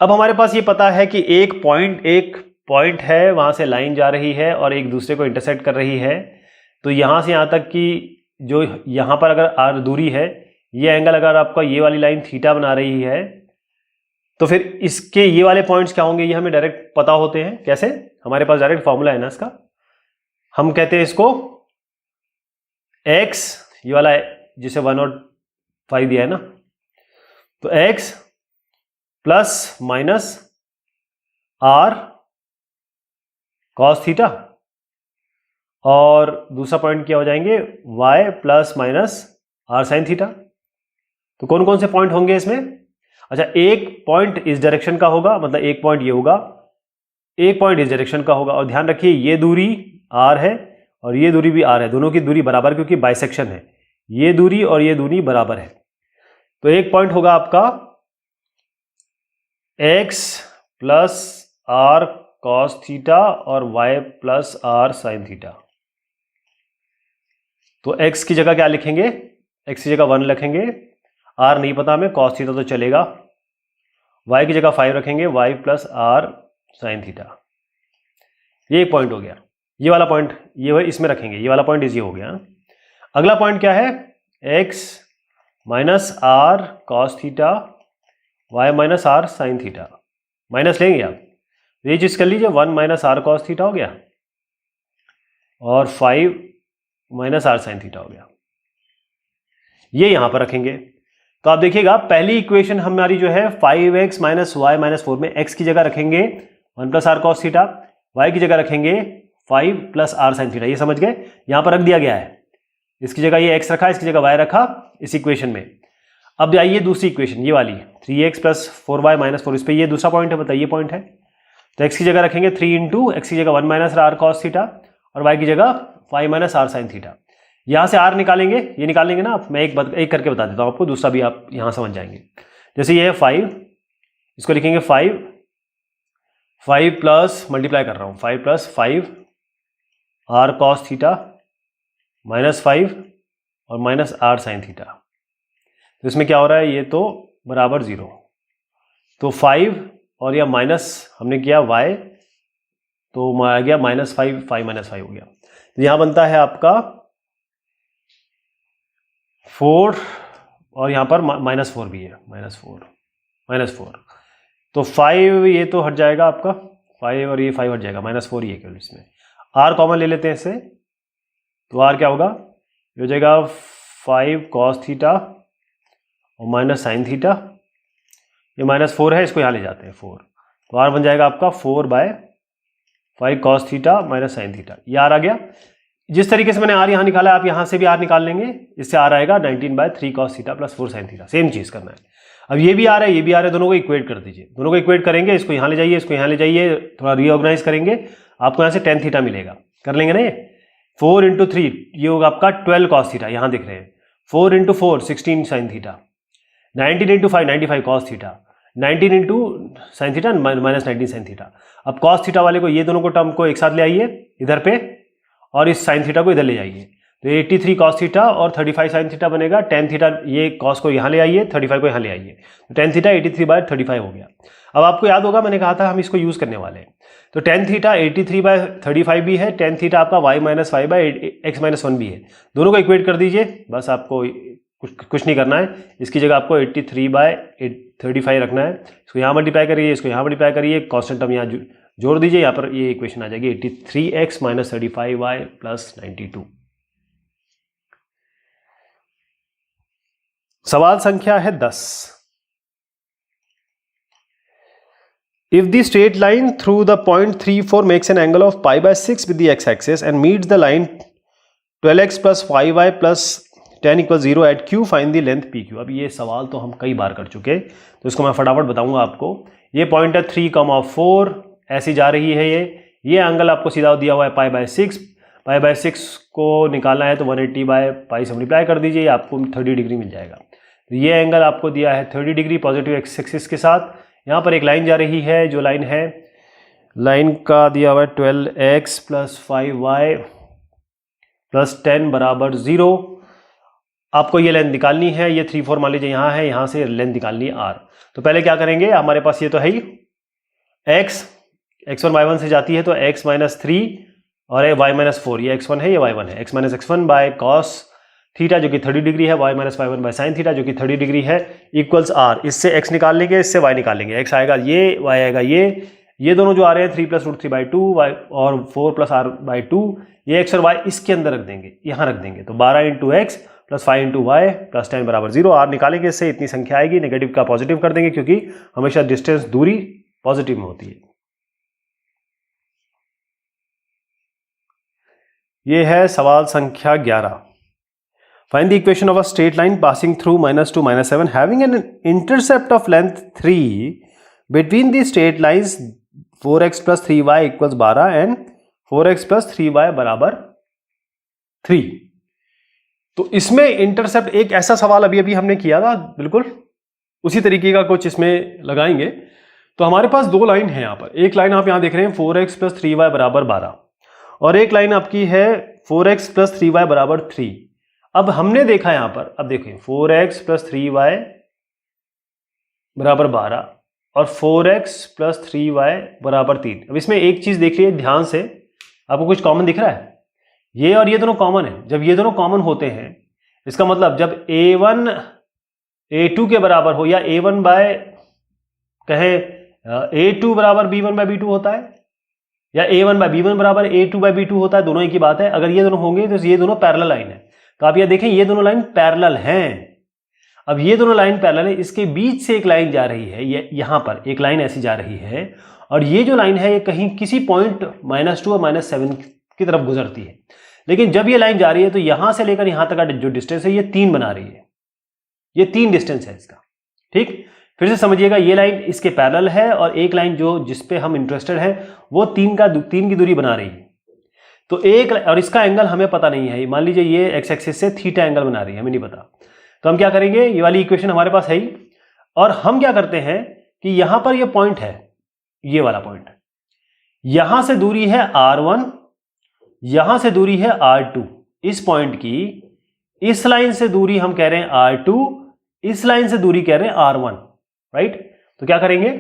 अब हमारे पास ये पता है कि एक पॉइंट है, वहां से लाइन जा रही है और एक दूसरे को इंटरसेक्ट कर रही है। तो यहां से यहां तक की जो यहां पर अगर r दूरी है, ये एंगल अगर आपका ये वाली लाइन थीटा बना रही है, तो फिर इसके ये वाले पॉइंट्स क्या होंगे, ये हमें डायरेक्ट पता होते हैं। कैसे? हमारे पास डायरेक्ट फॉर्मूला है ना इसका। हम कहते हैं इसको x, ये वाला जिसे 1 और 5 दिया है ना, तो x plus minus r cos theta, और दूसरा पॉइंट क्या हो जाएंगे, y plus minus r sine theta. तो कौन कौन से पॉइंट होंगे इसमें? अच्छा, एक पॉइंट इस डायरेक्शन का होगा, मतलब एक पॉइंट ये होगा, एक पॉइंट इस डायरेक्शन का होगा। और ध्यान रखिए ये दूरी r है और ये दूरी भी r है, दोनों की दूरी बराबर, क्योंकि बाइसेक्शन है, ये दूरी और ये दूरी बराबर है। तो एक पॉइंट होगा आपका x plus r cos theta और y plus r sine theta. तो x की जगह क्या लिखेंगे, x की जगह 1 लिखेंगे, r नहीं पता हमें, कॉस थीटा तो चलेगा, y की जगह 5 रखेंगे, y plus r sign theta. ये एक पॉइंट हो गया, ये वाला पॉइंट ये इसमें रखेंगे, ये वाला पॉइंट इजी हो गया। अगला पॉइंट क्या है, x minus r cos theta, y minus r sine theta. Minus लेंगे आप, ये चीज कर लीजिए, 1 माइनस r कॉस थीटा हो गया और 5 माइनस r साइन थीटा हो गया। ये यहां पर रखेंगे। तो आप देखिएगा पहली इक्वेशन हमारी जो है 5x माइनस y माइनस 4 में x की जगह रखेंगे 1 plus r cos theta, y की जगह रखेंगे 5 प्लस r साइन थीटा। ये समझ गए, यहां पर रख दिया गया है, इसकी जगह ये x रखा, इसकी जगह y रखा इस इक्वेशन में। अब आइए दूसरी इक्वेशन, ये वाली 3x प्लस 4y माइनस 4, इस पर ये दूसरा पॉइंट है, बताइए पॉइंट है। तो x की जगह रखेंगे 3 इंटू, x की जगह 1 माइनस r कॉस थीटा और y की जगह 5 माइनस r साइन थीटा। यहां से r निकालेंगे, ये निकाल लेंगे ना आप, मैं एक करके बता देता हूं आपको, दूसरा भी आप यहां समझ जाएंगे। जैसे ये है 5, इसको लिखेंगे 5 प्लस, मल्टीप्लाई कर रहा हूं, 5 plus 5 r cos theta minus 5 और माइनस r साइन थीटा। तो इसमें क्या हो रहा है, ये तो बराबर 0, तो 5 और यह माइनस हमने किया y, तो आ गया माइनस 5 माइनस 5 हो गया। तो यहां बनता है आपका 4 और यहां पर माइनस 4 भी है, माइनस 4। तो 5 ये तो हट जाएगा आपका, 5 और ये 5 हट जाएगा, माइनस 4 ये केवल इसमें। r कॉमन ले लेते हैं इससे, तो r क्या होगा, ये हो जाएगा 5 कॉस थीटा और माइनस साइन थीटा। ये माइनस 4 है, इसको यहाँ ले जाते हैं 4, तो r बन जाएगा आपका 4 by 5 cos theta minus sine theta. ये r आ गया। जिस तरीके से मैंने r यहाँ निकाला, आप यहाँ से भी r निकाल लेंगे, इससे r आएगा 19 by 3 cos theta plus 4 sine theta. Same चीज़ करना है। अब ये भी r है, ये भी r है, दोनों को इक्वेट कर दीजिए, दोनों को इक्वेट करेंगे, इसको यहाँ ले जाइए, इसको यहाँ ले जाइए, थोड़ा रीऑर्गेनाइज करेंगे, आपको यहाँ से tan थीटा मिलेगा। कर लेंगे ना, ये 4 इंटू 3 ये होगा आपका 12 कॉस थीटा, यहाँ दिख रहे हैं, 4 into 4 16 sine theta, 19 into 5 95 cos theta, 19 into sine theta minus 19 sine theta. अब कॉस थीटा वाले को, ये दोनों को टर्म को एक साथ ले आइए इधर पे, और इस साइन थीटा को इधर ले जाइए। तो 83 cos थीटा और 35 sin थीटा बनेगा। tan थीटा, ये cos को यहाँ ले आइए, 35 को यहाँ ले आइए, तो tan थीटा 83/35 हो गया। अब आपको याद होगा मैंने कहा था हम इसको यूज़ करने वाले हैं। तो tan थीटा 83/35 भी है, tan थीटा आपका y-5/x-1 भी है। दोनों को इक्वेट कर दीजिए, बस आपको कुछ नहीं करना है। इसकी जगह आपको 83/35 रखना है। इसको यहाँ मल्टीप्लाई करिए, इसको यहाँ मल्टीप्लाई करिए, कॉन्स्टेंट टर्म यहाँ जोड़ दीजिए, यहाँ पर ये इक्वेशन आ जाएगी 83x - 35y + 92। सवाल संख्या है 10। If the straight line through the point 34 makes an angle of π/6 with the x-axis and meets the line 12x + 5y + 10 = 0 at q, find the length PQ। अब ये सवाल तो हम कई बार कर चुके, तो इसको मैं फटाफट बताऊंगा आपको। ये पॉइंट है 3,4, ऐसी जा रही है ये एंगल आपको सीधा दिया हुआ है π/6। π/6 को निकालना है तो 180/π से मल्टीप्लाई कर दीजिए, आपको 30 डिग्री मिल जाएगा। तो ये एंगल आपको दिया है 30 डिग्री पॉजिटिव एक्स एक्सिस के साथ। यहाँ पर एक लाइन जा रही है, जो लाइन है, लाइन का दिया हुआ है 12x + 5y + 10 = 0। आपको ये लेंथ निकालनी है, ये 3,4 मान लीजिए यहाँ है, यहाँ से लेंथ निकालनी है r। तो पहले क्या करेंगे, हमारे पास ये तो है ही x1 y1 से जाती है तो x - 3 और y - 4, ये x1 है, ये y1 है। x - x1/cos थीटा जो कि 30 डिग्री है, y - y1/sin थीटा जो कि 30 डिग्री है, इक्वल्स r। इससे x निकाल लेंगे, इससे y निकाल लेंगे। x आएगा ये, y आएगा ये दोनों जो आ रहे हैं 3 + √3/2 y और 4 + r/2, ये x और y इसके अंदर रख देंगे, यहाँ रख देंगे। तो 12 × x + 5 × y + 10 = 0। r निकालेंगे, इससे इतनी संख्या आएगी, नेगेटिव का पॉजिटिव कर देंगे क्योंकि हमेशा डिस्टेंस, दूरी पॉजिटिव में होती है। ये है सवाल संख्या 11। Find the equation of a straight line passing through -2, -7 having an intercept of length 3 between the straight lines 4x + 3y = 12 and 4x + 3y = 3। तो इसमें इंटरसेप्ट, एक ऐसा सवाल अभी हमने किया था, बिल्कुल उसी तरीके का कुछ इसमें लगाएंगे। तो हमारे पास दो लाइन है यहाँ पर। एक लाइन आप यहाँ देख रहे हैं 4x + 3y = 12 और एक लाइन आपकी है 4x + 3y = 3। अब हमने देखा यहां पर, अब देखिए 4x + 3y = 12 और 4x + 3y = 3। अब इसमें एक चीज देखिए ध्यान से, आपको कुछ कॉमन दिख रहा है? ये और ये दोनों कॉमन है। जब ये दोनों कॉमन होते हैं, इसका मतलब जब a1 a2 के बराबर हो, या a1 a2 = b1/b2 होता है, या a1/b1 = a2/b2 होता है, दोनों एक ही बात है। अगर ये दोनों होंगे तो ये दोनों पैरेलल लाइन है। तो आप ये देखें, ये दोनों लाइन पैरेलल हैं। अब ये दोनों लाइन पैरेलल है, इसके बीच से एक लाइन जा रही है, ये यहां पर एक लाइन ऐसी जा रही है, और ये जो लाइन है ये कहीं किसी पॉइंट -2 और -7 की तरफ गुजरती है। लेकिन जब ये लाइन जा रही है तो यहां से लेकर यहां तक का जो डिस्टेंस है ये 3 बना रही है, ये 3 डिस्टेंस है इसका। ठीक, फिर से समझिएगा, ये लाइन इसके पैरेलल है और एक लाइन जो जिसपे हम इंटरेस्टेड है वो 3 की दूरी बना रही है। तो एक, और इसका एंगल हमें पता नहीं है, मान लीजिए ये एक्स एक्सिस से थीटा एंगल बना रही है, हमें नहीं पता। तो हम क्या करेंगे, ये वाली इक्वेशन हमारे पास है ही, और हम क्या करते हैं कि यहां पर ये पॉइंट है, ये वाला पॉइंट, यहां से दूरी है r1, यहां से दूरी है r2। इस पॉइंट की इस लाइन से दूरी हम कह रहे हैं r2, इस लाइन से दूरी कह रहे हैं r1, राइट। तो क्या करेंगे,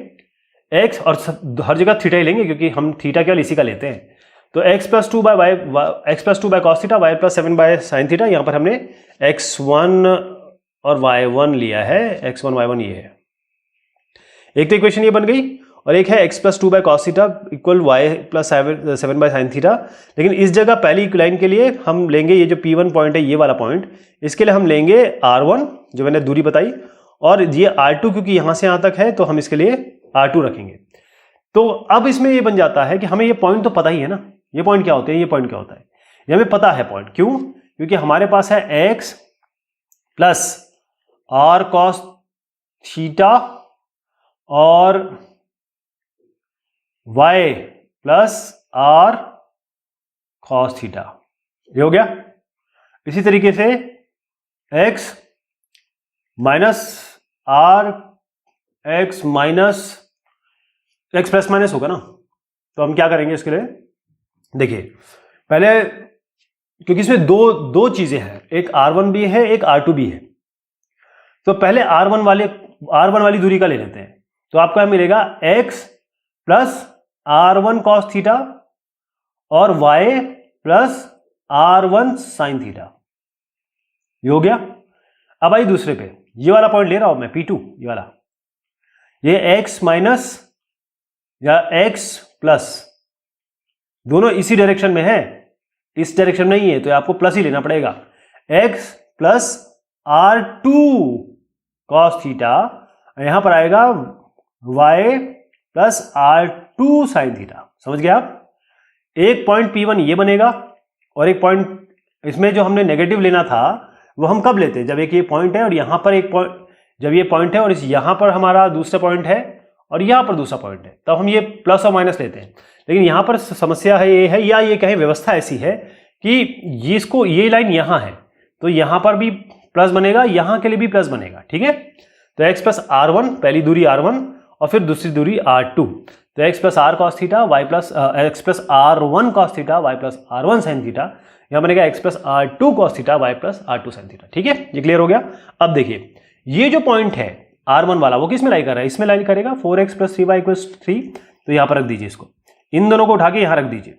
x, और हर जगह थीटा ही लेंगे क्योंकि हम थीटा केवल इसी का लेते हैं। तो x + 2/cos theta, y + 7/sin theta, यहां पर हमने x1 और y1 लिया है, x1 y1 ये है। एक तो इक्वेशन ये बन गई, और एक है x + 2/cos theta = y + 7/sin theta. लेकिन इस जगह पहली लाइन के लिए हम लेंगे ये जो P1 पॉइंट है, ये वाला पॉइंट, इसके लिए हम लेंगे r1 जो मैंने दूरी बताई, और ये r2 क्योंकि यहां से यहां तक है तो हम इसके लिए r2 रखेंगे। तो अब इसमें ये बन जाता है कि हमें ये पॉइंट तो पता ही है ना, ये पॉइंट क्या होते हैं, ये पॉइंट क्या होता है, ये हमें पता है पॉइंट। क्यों? क्योंकि हमारे पास है x + r cos थीटा और y + r cos थीटा, ये हो गया। इसी तरीके से x प्लस माइनस होगा ना, तो हम क्या करेंगे इसके लिए, देखिए पहले क्योंकि इसमें दो चीजें हैं, एक r1 भी है, एक r2 भी है। तो पहले r1 वाली दूरी का ले लेते हैं। तो आपको यह मिलेगा x plus r1 cos theta और y plus r1 sin theta. ये हो गया। अब आई दूसरे पे, ये वाला पॉइंट ले रहा हूं मैं P2, ये वाला, ये x माइनस या x प्लस, दोनों इसी डायरेक्शन में है, इस डायरेक्शन में नहीं है, तो आपको प्लस ही लेना पड़ेगा। x plus r2 cos theta, यहां पर आएगा y plus r2 sin theta. समझ गए आप? एक पॉइंट P1 ये बनेगा और एक पॉइंट, इसमें जो हमने नेगेटिव लेना था वो हम कब लेते हैं, जब एक ये पॉइंट है और यहां पर एक पॉइंट, जब ये पॉइंट है और इस यहां पर हमारा दूसरा पॉइंट है और यहां पर दूसरा पॉइंट है, तब हम ये प्लस और माइनस लेते हैं। लेकिन यहां पर समस्या है, ये है, या ये कहें व्यवस्था ऐसी है कि ये लाइन यहां है, तो यहां पर भी प्लस बनेगा, यहां के लिए भी प्लस बनेगा। ठीक है, तो x प्लस r1, पहली दूरी r1 और फिर दूसरी दूरी r2, तो x plus r cos theta, y plus x plus r1 cos theta, y plus r1 sin theta, यहां बनेगा x plus r2 cos theta, y plus r2 sin theta. ठीक है, ये क्लियर हो गया। अब देखिए, ये जो पॉइंट है r1 वाला, वो किस में लाई कर रहा है, इसमें लाई करेगा 4x प्लस 3y इक्वल्स 3, तो यहां पर रख दीजिए इसको, इन दोनों को उठा के यहां रख दीजिए।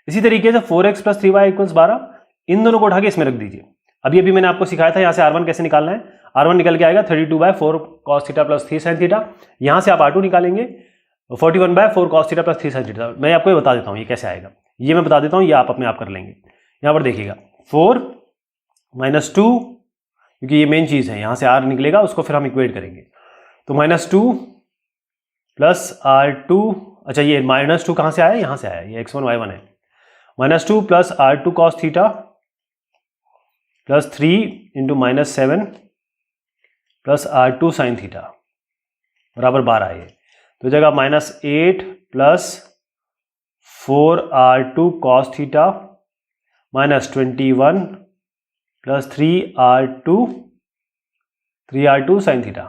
इसी तरीके से 4x प्लस 3y इक्वल्स 12, इन दोनों को उठा के इसमें रख दीजिए। अभी मैंने आपको सिखाया था यहां से r1 कैसे निकालना है। r1 निकल के आएगा 32/4 cos theta plus 3 sin theta, यहां से आप r2 निकालेंगे 41/4 cos theta plus 3 sin theta. मैं आपको ये बता देता हूं ये कैसे आएगा, ये मैं बता देता हूं, ये आप अपने आप कर लेंगे। यहां पर देखिएगा 4 - 2, क्योंकि ये मेन चीज है, यहां से r निकलेगा, उसको फिर हम इक्वेट करेंगे, तो -2 प्लस r2, अच्छा ये -2 कहां से आया, यहां से आया, ये x1 y1 है, -2 plus r2 cos theta plus 3 into -7 plus r2 sin theta बराबर 12 है। तो जगह -8 plus 4r2 cos theta minus 21 plus 3r2 sin theta,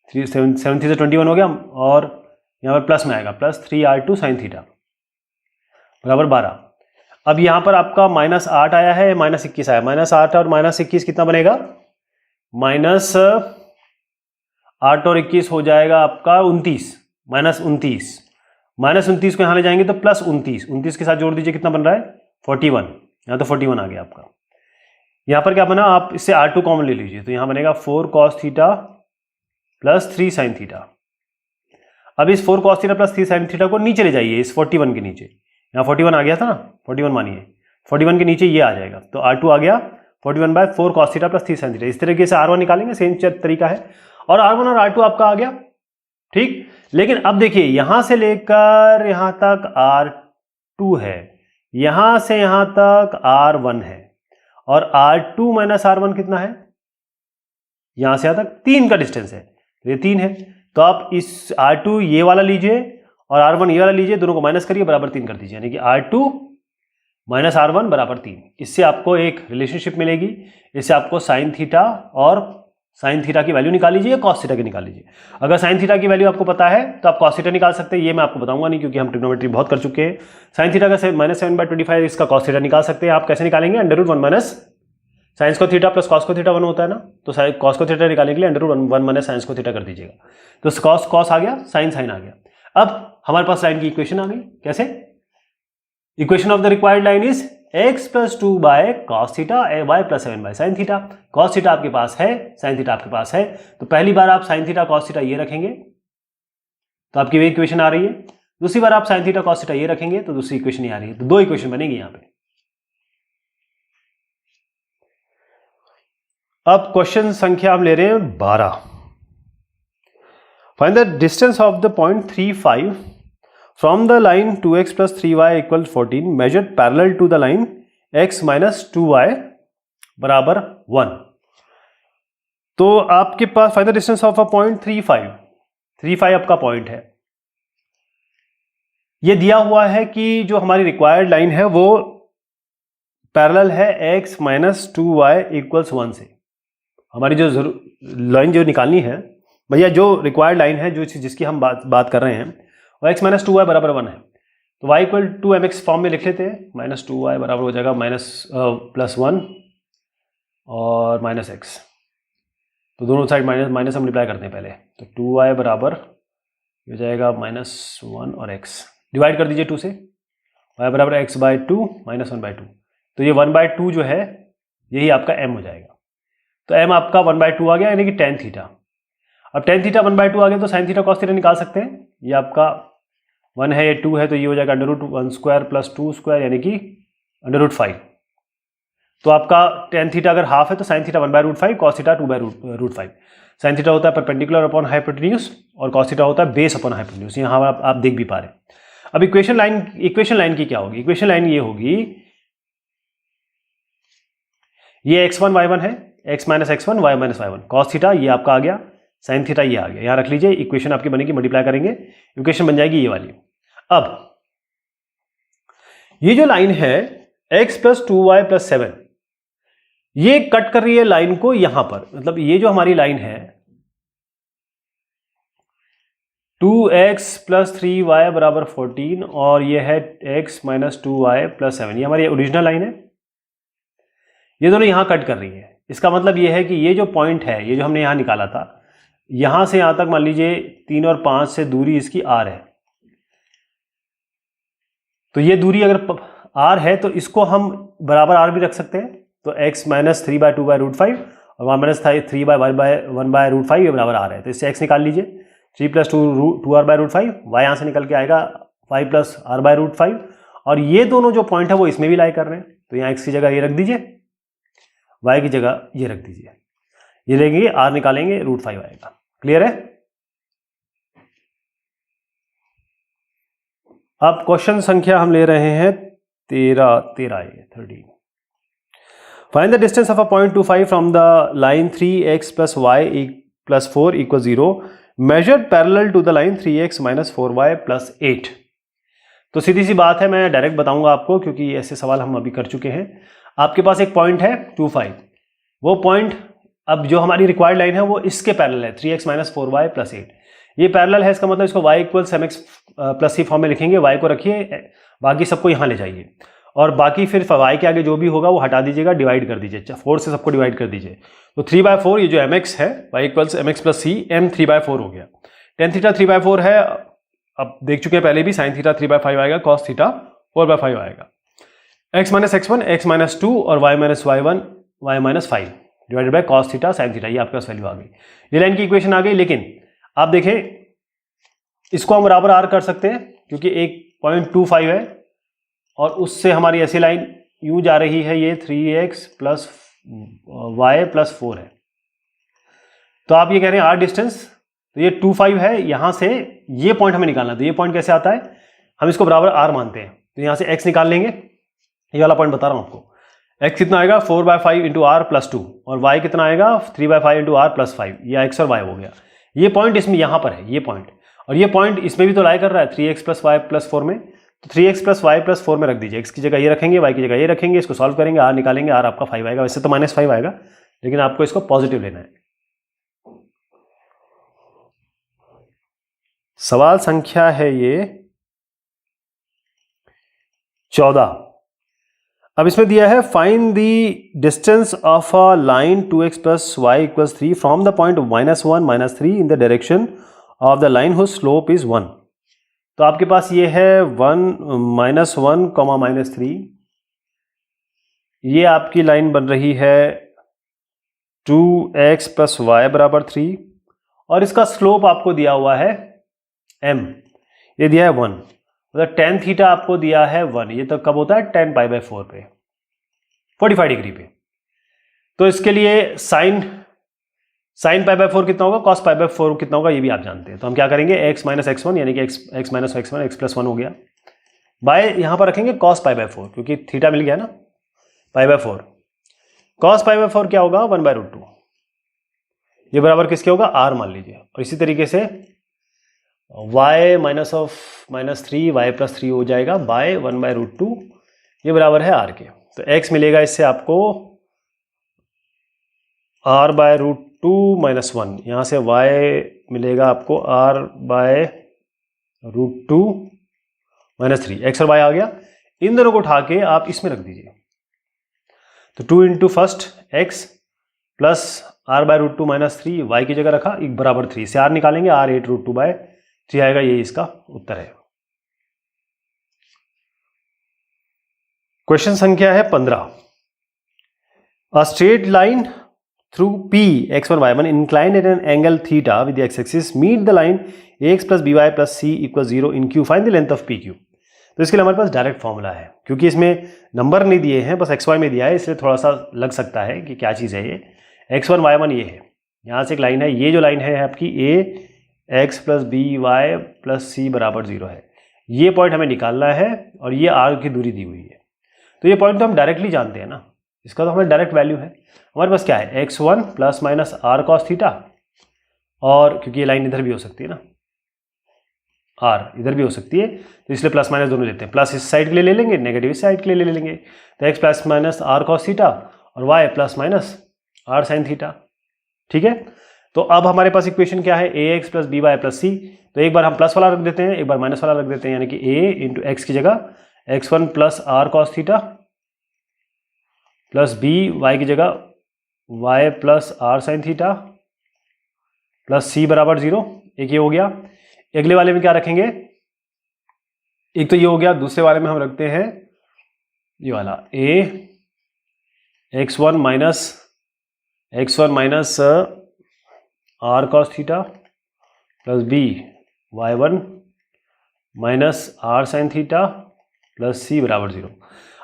7 से 21 हो गया, और यहाँ पर प्लस में आएगा प्लस 3r2 sin थीटा बराबर 12। अब यहाँ पर आपका -8 आया है, -21 आया, -8 और -21 कितना बनेगा, -8 और 21 हो जाएगा आपका 29, -29 को यहाँ ले जाएंगे तो प्लस 29 के साथ जोड़ दीजिए, कितना बन रहा है 41, यहाँ तो 41 आ गया आपका। यहाँ पर क्या बना, आप इससे r2 कॉमन ले लीजिए, तो यहाँ बनेगा 4 cos theta plus 3 sin theta. अब इस 4 cos theta plus 3 sin theta को नीचे ले जाइए, इस 41 के नीचे, यहाँ 41 आ गया था ना, 41 मानिए, 41 के नीचे ये आ जाएगा, तो r2 आ गया 41/4 cos theta plus 3 sin theta. इस तरीके से r1 निकालेंगे, सेम तरीका है, और r1 और r2 आपका आ गया। ठीक, लेकिन अब देखिए यहां से लेकर यहां तक r2 है, यहां से यहां तक r1 है, और r2 माइनस r1 कितना है, यहां से यहां तक 3 का डिस्टेंस है, ये 3 है, तो आप इस r2 ये वाला लीजिए और r1 ये वाला लीजिए, दोनों को माइनस करिए, बराबर 3 कर दीजिए, यानी कि r2 माइनस r1 बराबर 3। इससे आपको एक रिलेशनशिप मिलेगी, इससे आपको साइन थीटा और साइन थीटा की वैल्यू निकाल लीजिए, कॉस थीटा की निकाल लीजिए। अगर साइन थीटा की वैल्यू आपको पता है तो आप कॉस थीटा निकाल सकते हैं, ये मैं आपको बताऊंगा नहीं, क्योंकि हम ट्रिग्नोमेट्री बहुत कर चुके हैं। साइन थीटा का -7/25, इसका कॉस थीटा निकाल सकते हैं। आप कैसे निकालेंगे, √1 माइनस साइंस को थीटा प्लस कॉस को थीटा 1 होता है ना, तो कॉस को थीटा निकालने के लिए √1 माइनस साइंस को थीटा कर दीजिएगा, तो कॉस आ गया, साइन आ गया। अब हमारे पास लाइन की इक्वेशन आ गई, कैसे, equation of the required line is x plus 2 bye cos theta y plus 7 bye sine theta. Cos theta आपके पास है, साइन थीटा आपके पास है, तो पहली बार आप साइन थीटा कॉस थीटा ये रखेंगे तो आपकी वही इक्वेशन आ रही है। दूसरी बार आप साइन थीटा कॉस थीटा ये रखेंगे तो दूसरी इक्वेशन ही आ रही है, तो 2 इक्वेशन बनेगी यहां पे। अब क्वेश्चन संख्या हम ले रहे हैं 12। Find the distance of the point 35 from the line 2x plus 3y equals 14 measured parallel to the line x minus 2y बराबर 1। तो आपके पास find the distance of a point 35 आपका पॉइंट है। ये दिया हुआ है कि जो हमारी रिक्वायर्ड लाइन है वो पैरेलल है x माइनस 2y इक्वल्स 1 से। हमारी जो लाइन जो निकालनी है भैया, जो रिक्वायर्ड लाइन है, जो जिसकी हम बात कर रहे हैं, और x माइनस 2y बराबर 1 है। तो y equal to m x form में लिख लेते हैं, -2y बराबर हो जाएगा +1 और -x, तो दोनों साइड माइनस से मल्टीप्लाई करते हैं पहले, तो 2y बराबर हो जाएगा -1 और x, डिवाइड कर दीजिए 2 से, y बराबर x/2 -1/2, तो ये 1/2 जो है यही आपका m हो जाएगा। तो m आपका 1/2 आ गया, यानी कि tan थीटा। अब tan थीटा 1/2 आ गया तो sin थीटा cos थीटा निकाल सकते हैं। ये आपका 1 है, ये 2 है, तो ये हो जाएगा √1² + 2² यानी कि √5। तो आपका tan थीटा अगर हाफ है तो sin theta 1/√5, cos theta 2/√5। sin theta होता है परपेंडिकुलर अपॉन हाइपोटेन्यूज और cos थीटा होता है बेस अपॉन हाइपोटेन्यूज। यहाँ आप देख भी पा रहे हैं। अब इक्वेशन लाइन की क्या होगी? इक्वेशन लाइन ये होगी, ये x1 y1 है, x - x1 y - y1, cos theta ये आपका आ गया, sin थीटा ये आ गया। यहाँ रख लीजिए, इक्वेशन आपकी बनेगी, मल्टीप्लाई करेंगे, इक्वेशन बन जाएगी ये वाली। अब ये जो लाइन है x + 2y + 7, ये कट कर रही है लाइन को यहां पर, मतलब ये जो हमारी लाइन है 2x + 3y = 14 और ये है x - 2y + 7, ये हमारी ओरिजिनल लाइन है। ये दोनों यहां कट कर रही है। इसका मतलब ये है कि ये जो पॉइंट है, ये जो हमने यहां निकाला था, यहां से यहां तक मान लीजिए 3 और 5 से दूरी इसकी r है। तो ये दूरी अगर r है तो इसको हम बराबर r भी रख सकते हैं। तो x - 3/2/√5 और y - 3/1/√5 ये बराबर r है। तो इससे x निकाल लीजिए, 3 + 2r/√5, y यहाँ से निकल के आएगा 5 + r/√5, और ये दोनों जो पॉइंट है वो इसमें भी लाई कर रहे हैं। तो यहाँ x की जगह ये रख दीजिए, y की जगह ये रख दीजिए, ये लेंगे r निकालेंगे, √5 आएगा। क्लियर है? अब क्वेश्चन संख्या हम ले रहे हैं 13 find the distance of a point 25 from the line 3x + y + 4 = 0 measured parallel to the line 3x - 4y + 8। तो सीधी सी बात है, मैं डायरेक्ट बताऊंगा आपको, क्योंकि ऐसे सवाल हम अभी कर चुके हैं। आपके पास एक पॉइंट है 25, वो पॉइंट अब जो हमारी रिक्वायर्ड लाइन है वो इसके पैरेलल है, 3x - 4y + 8। ये पैरेलल है, इसका मतलब इसको y = mx + c फॉर्म में लिखेंगे। y को रखिए, बाकी सबको यहाँ ले जाइए, और बाकी फिर y के आगे जो भी होगा वो हटा दीजिएगा, डिवाइड कर दीजिए, 4 से सबको डिवाइड कर दीजिए। तो 3/4 ये जो mx है, y = mx + c, m 3/4 हो गया। tan थीटा 3/4 है, अब देख चुके हैं पहले भी, sin थीटा 3/5 आएगा, cos थीटा 4/5 आएगा। x - x1 x - 2 और y - y1 y - 5 divided by cos theta sin theta, ये आपके पास वैल्यू आ गई। ये लाइन की इक्वेशन आ गई। लेकिन आप देखें, इसको हम बराबर r कर सकते हैं, क्योंकि एक 0.25 है और उससे हमारी ऐसी लाइन यूं जा रही है, ये 3x + y + 4 है। तो आप ये कह रहे हैं r डिस्टेंस, तो ये 25 है, यहां से ये पॉइंट हमें निकालना है। तो ये पॉइंट कैसे आता है? हम इसको बराबर r मानते हैं, तो यहां से x निकाल लेंगे। ये वाला पॉइंट बता रहा हूं आपको। x कितना आएगा? 4/5 × r + 2, और y कितना आएगा? 3/5 × r + 5। ये x और y हो गया। ये पॉइंट इसमें यहां पर है, ये पॉइंट, और ये पॉइंट इसमें भी तो लाई कर रहा है 3x + y + 4 में। तो 3x + y + 4 में रख दीजिए, x की जगह ये रखेंगे, y की जगह ये रखेंगे, इसको सॉल्व करेंगे, r निकालेंगे, r आपका 5 आएगा। वैसे तो -5 आएगा, लेकिन आपको इसको पॉजिटिव लेना है। सवाल संख्या है ये 14। अब इसमें दिया है, find the distance of a line 2x + y = 3 from the point -1 - 3 in the direction of the line whose slope is 1। तो आपके पास ये है 1 -1, -3, ये आपकी लाइन बन रही है 2x + y = 3, और इसका स्लोप आपको दिया हुआ है m, ये दिया है 1, मतलब tan थीटा आपको दिया है 1। ये तो कब होता है? tan π/4 पे, 45 डिग्री पे। तो इसके लिए sin π/4 कितना होगा, cos π/4 कितना होगा, ये भी आप जानते हैं। तो हम क्या करेंगे, x - x1 यानी कि x - x1 x + 1 हो गया, बाय यहां पर रखेंगे cos π/4, क्योंकि थीटा मिल गया ना, π/4। cos π/4 क्या होगा? 1/√2। ये बराबर किसके होगा? r मान लीजिए। और इसी तरीके से y - -3 y + 3 हो जाएगा बाय 1/√2, ये बराबर है r के। तो x मिलेगा इससे आपको r/√2 - 1, यहाँ से y मिलेगा आपको r/√2 -3 एक्स और वाई आ गया। इन दोनों को उठा के आप इसमें रख दीजिए। तो 2 into first x plus r by root 2 -3 y की जगह रखा बराबर 3 से r निकालेंगे, r 8 रूट 2 बाय 3 आएगा। ये इसका उत्तर है। क्वेश्चन संख्या है 15। A straight line through P x1 y1 inclined at an angle theta with the x-axis meet the line ax plus by plus c equals 0 in Q. Find the length of PQ. तो इसके लिए हमारे पास डायरेक्ट फॉर्मूला है, क्योंकि इसमें नंबर नहीं दिए हैं, बस xy में दिया है, इसलिए थोड़ा सा लग सकता है कि क्या चीज़ है ये। x1 y1 ये है, यहाँ से एक लाइन है, ये जो लाइन है आपकी a x plus B Y plus C बराबर 0 है। ये पॉइंट हमें निकालना है और ये r की दूरी दी हुई है। तो ये पॉइंट तो हम डायरेक्टली जानते हैं ना, इसका तो हमें डायरेक्ट वैल्यू है। हमारे पास क्या है x1 plus minus r cos theta, और क्योंकि ये लाइन इधर भी हो सकती है ना, r इधर भी हो सकती है, तो इसलिए प्लस माइनस दोनों लेते हैं। प्लस इस साइड के लिए ले लेंगे, नेगेटिव इस साइड के लिए ले लेंगे। तो x plus minus r cos theta और y plus minus r sin theta. ठीक है, तो अब हमारे पास इक्वेशन क्या है ax plus B Y plus C. तो एक बार हम प्लस वाला रख देते हैं, एक बार माइनस वाला रख देते हैं, यानी कि a इंटू एक्स की जगह x1 plus r cos theta plus B y की जगह y plus r sin theta plus c बराबर 0। एक ये हो गया। अगले वाले में क्या रखेंगे, एक तो ये हो गया, दूसरे वाले में हम रखते हैं ये वाला a x1 minus r cos theta plus b y1 minus r sin theta plus c बराबर 0।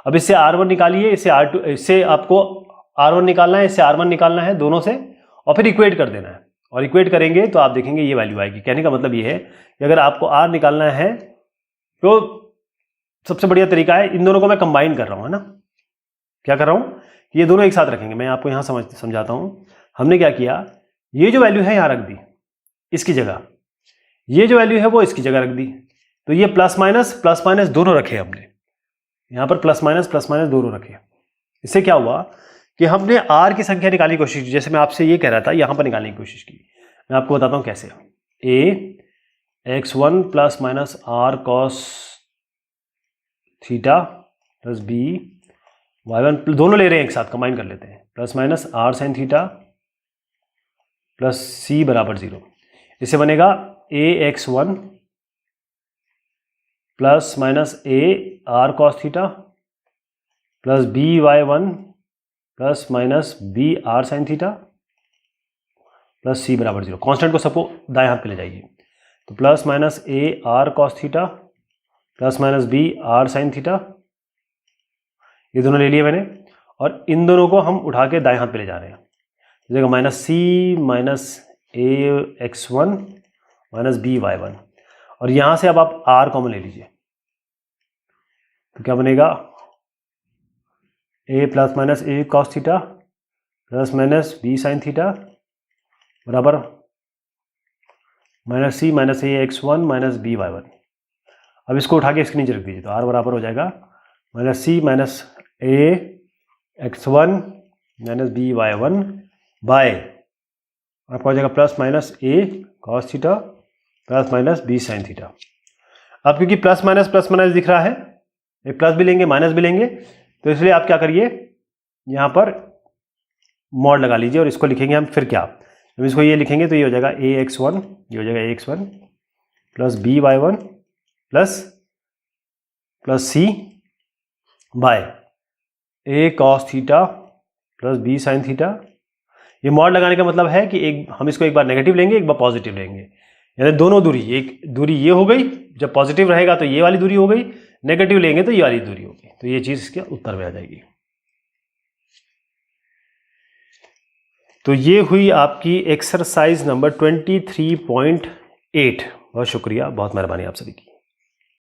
अब इससे r1 निकालिए, इससे r2, इससे आपको r1 निकालना है, इससे r1 निकालना है दोनों से, और फिर इक्वेट कर देना है। और इक्वेट करेंगे तो आप देखेंगे ये वैल्यू आएगी। कहने का मतलब ये है कि अगर आपको r निकालना है तो सबसे बढ़िया तरीका है, इन दोनों को मैं कंबाइन कर रहा हूँ, है ना। क्या कर रहा हूँ, ये दोनों एक साथ रखेंगे। मैं आपको यहाँ समझाता हूँ। हमने क्या किया, ये जो वैल्यू है यहाँ रख दी इसकी जगह, ये जो वैल्यू है वो इसकी जगह रख दी। तो ये प्लस माइनस दोनों रखे हमने, यहाँ पर प्लस माइनस दोनों रखे। इससे क्या हुआ कि हमने r की संख्या निकालने की कोशिश की। जैसे मैं आपसे ये कह रहा था, यहाँ पर निकालने की कोशिश की। मैं आपको बताता हूँ कैसे। a x1 plus minus r cos theta plus b y1, दोनों ले रहे हैं एक साथ, कंबाइन कर लेते हैं, plus minus r sin theta plus c बराबर 0। इससे बनेगा a x1 plus minus a r cos theta plus b y1 plus minus b r sin theta plus c बराबर 0। कांस्टेंट को सबको दाएं हाथ पे ले जाइए। तो plus minus a r cos theta plus minus b r sin theta, ये दोनों ले लिए मैंने, और इन दोनों को हम उठा के दाएं हाथ पे ले जा रहे हैं। देखो minus c minus a x1 minus b y1, और यहाँ से अब आप r कॉमन ले लीजिए। तो क्या बनेगा, a plus minus a cos theta plus minus b sin theta बराबर minus c minus a x1 minus b y1। अब इसको उठा के इसके नीचे रख दीजिए। तो r बराबर हो जाएगा minus c minus a x1 minus b y1 by आपका हो जाएगा plus minus a cos theta plus minus b sin theta. अब क्योंकि प्लस माइनस दिख रहा है, एक प्लस भी लेंगे माइनस भी लेंगे, तो इसलिए आप क्या करिए, यहाँ पर मॉड लगा लीजिए और इसको लिखेंगे हम फिर क्या, जब इसको ये लिखेंगे तो ये हो जाएगा ax1, ये हो जाएगा ax1 plus b y1 plus c by a cos theta plus b sin theta. ये मॉड लगाने का मतलब है कि हम इसको एक बार नेगेटिव लेंगे, एक बार पॉजिटिव लेंगे, यानी दोनों दूरी, एक दूरी ये हो गई, जब पॉजिटिव रहेगा तो ये वाली दूरी हो गई, नेगेटिव लेंगे तो ये वाली दूरी होगी। तो ये चीज़ इसके उत्तर में आ जाएगी। तो ये हुई आपकी एक्सरसाइज नंबर 23.8। बहुत शुक्रिया, बहुत मेहरबानी आप सभी की।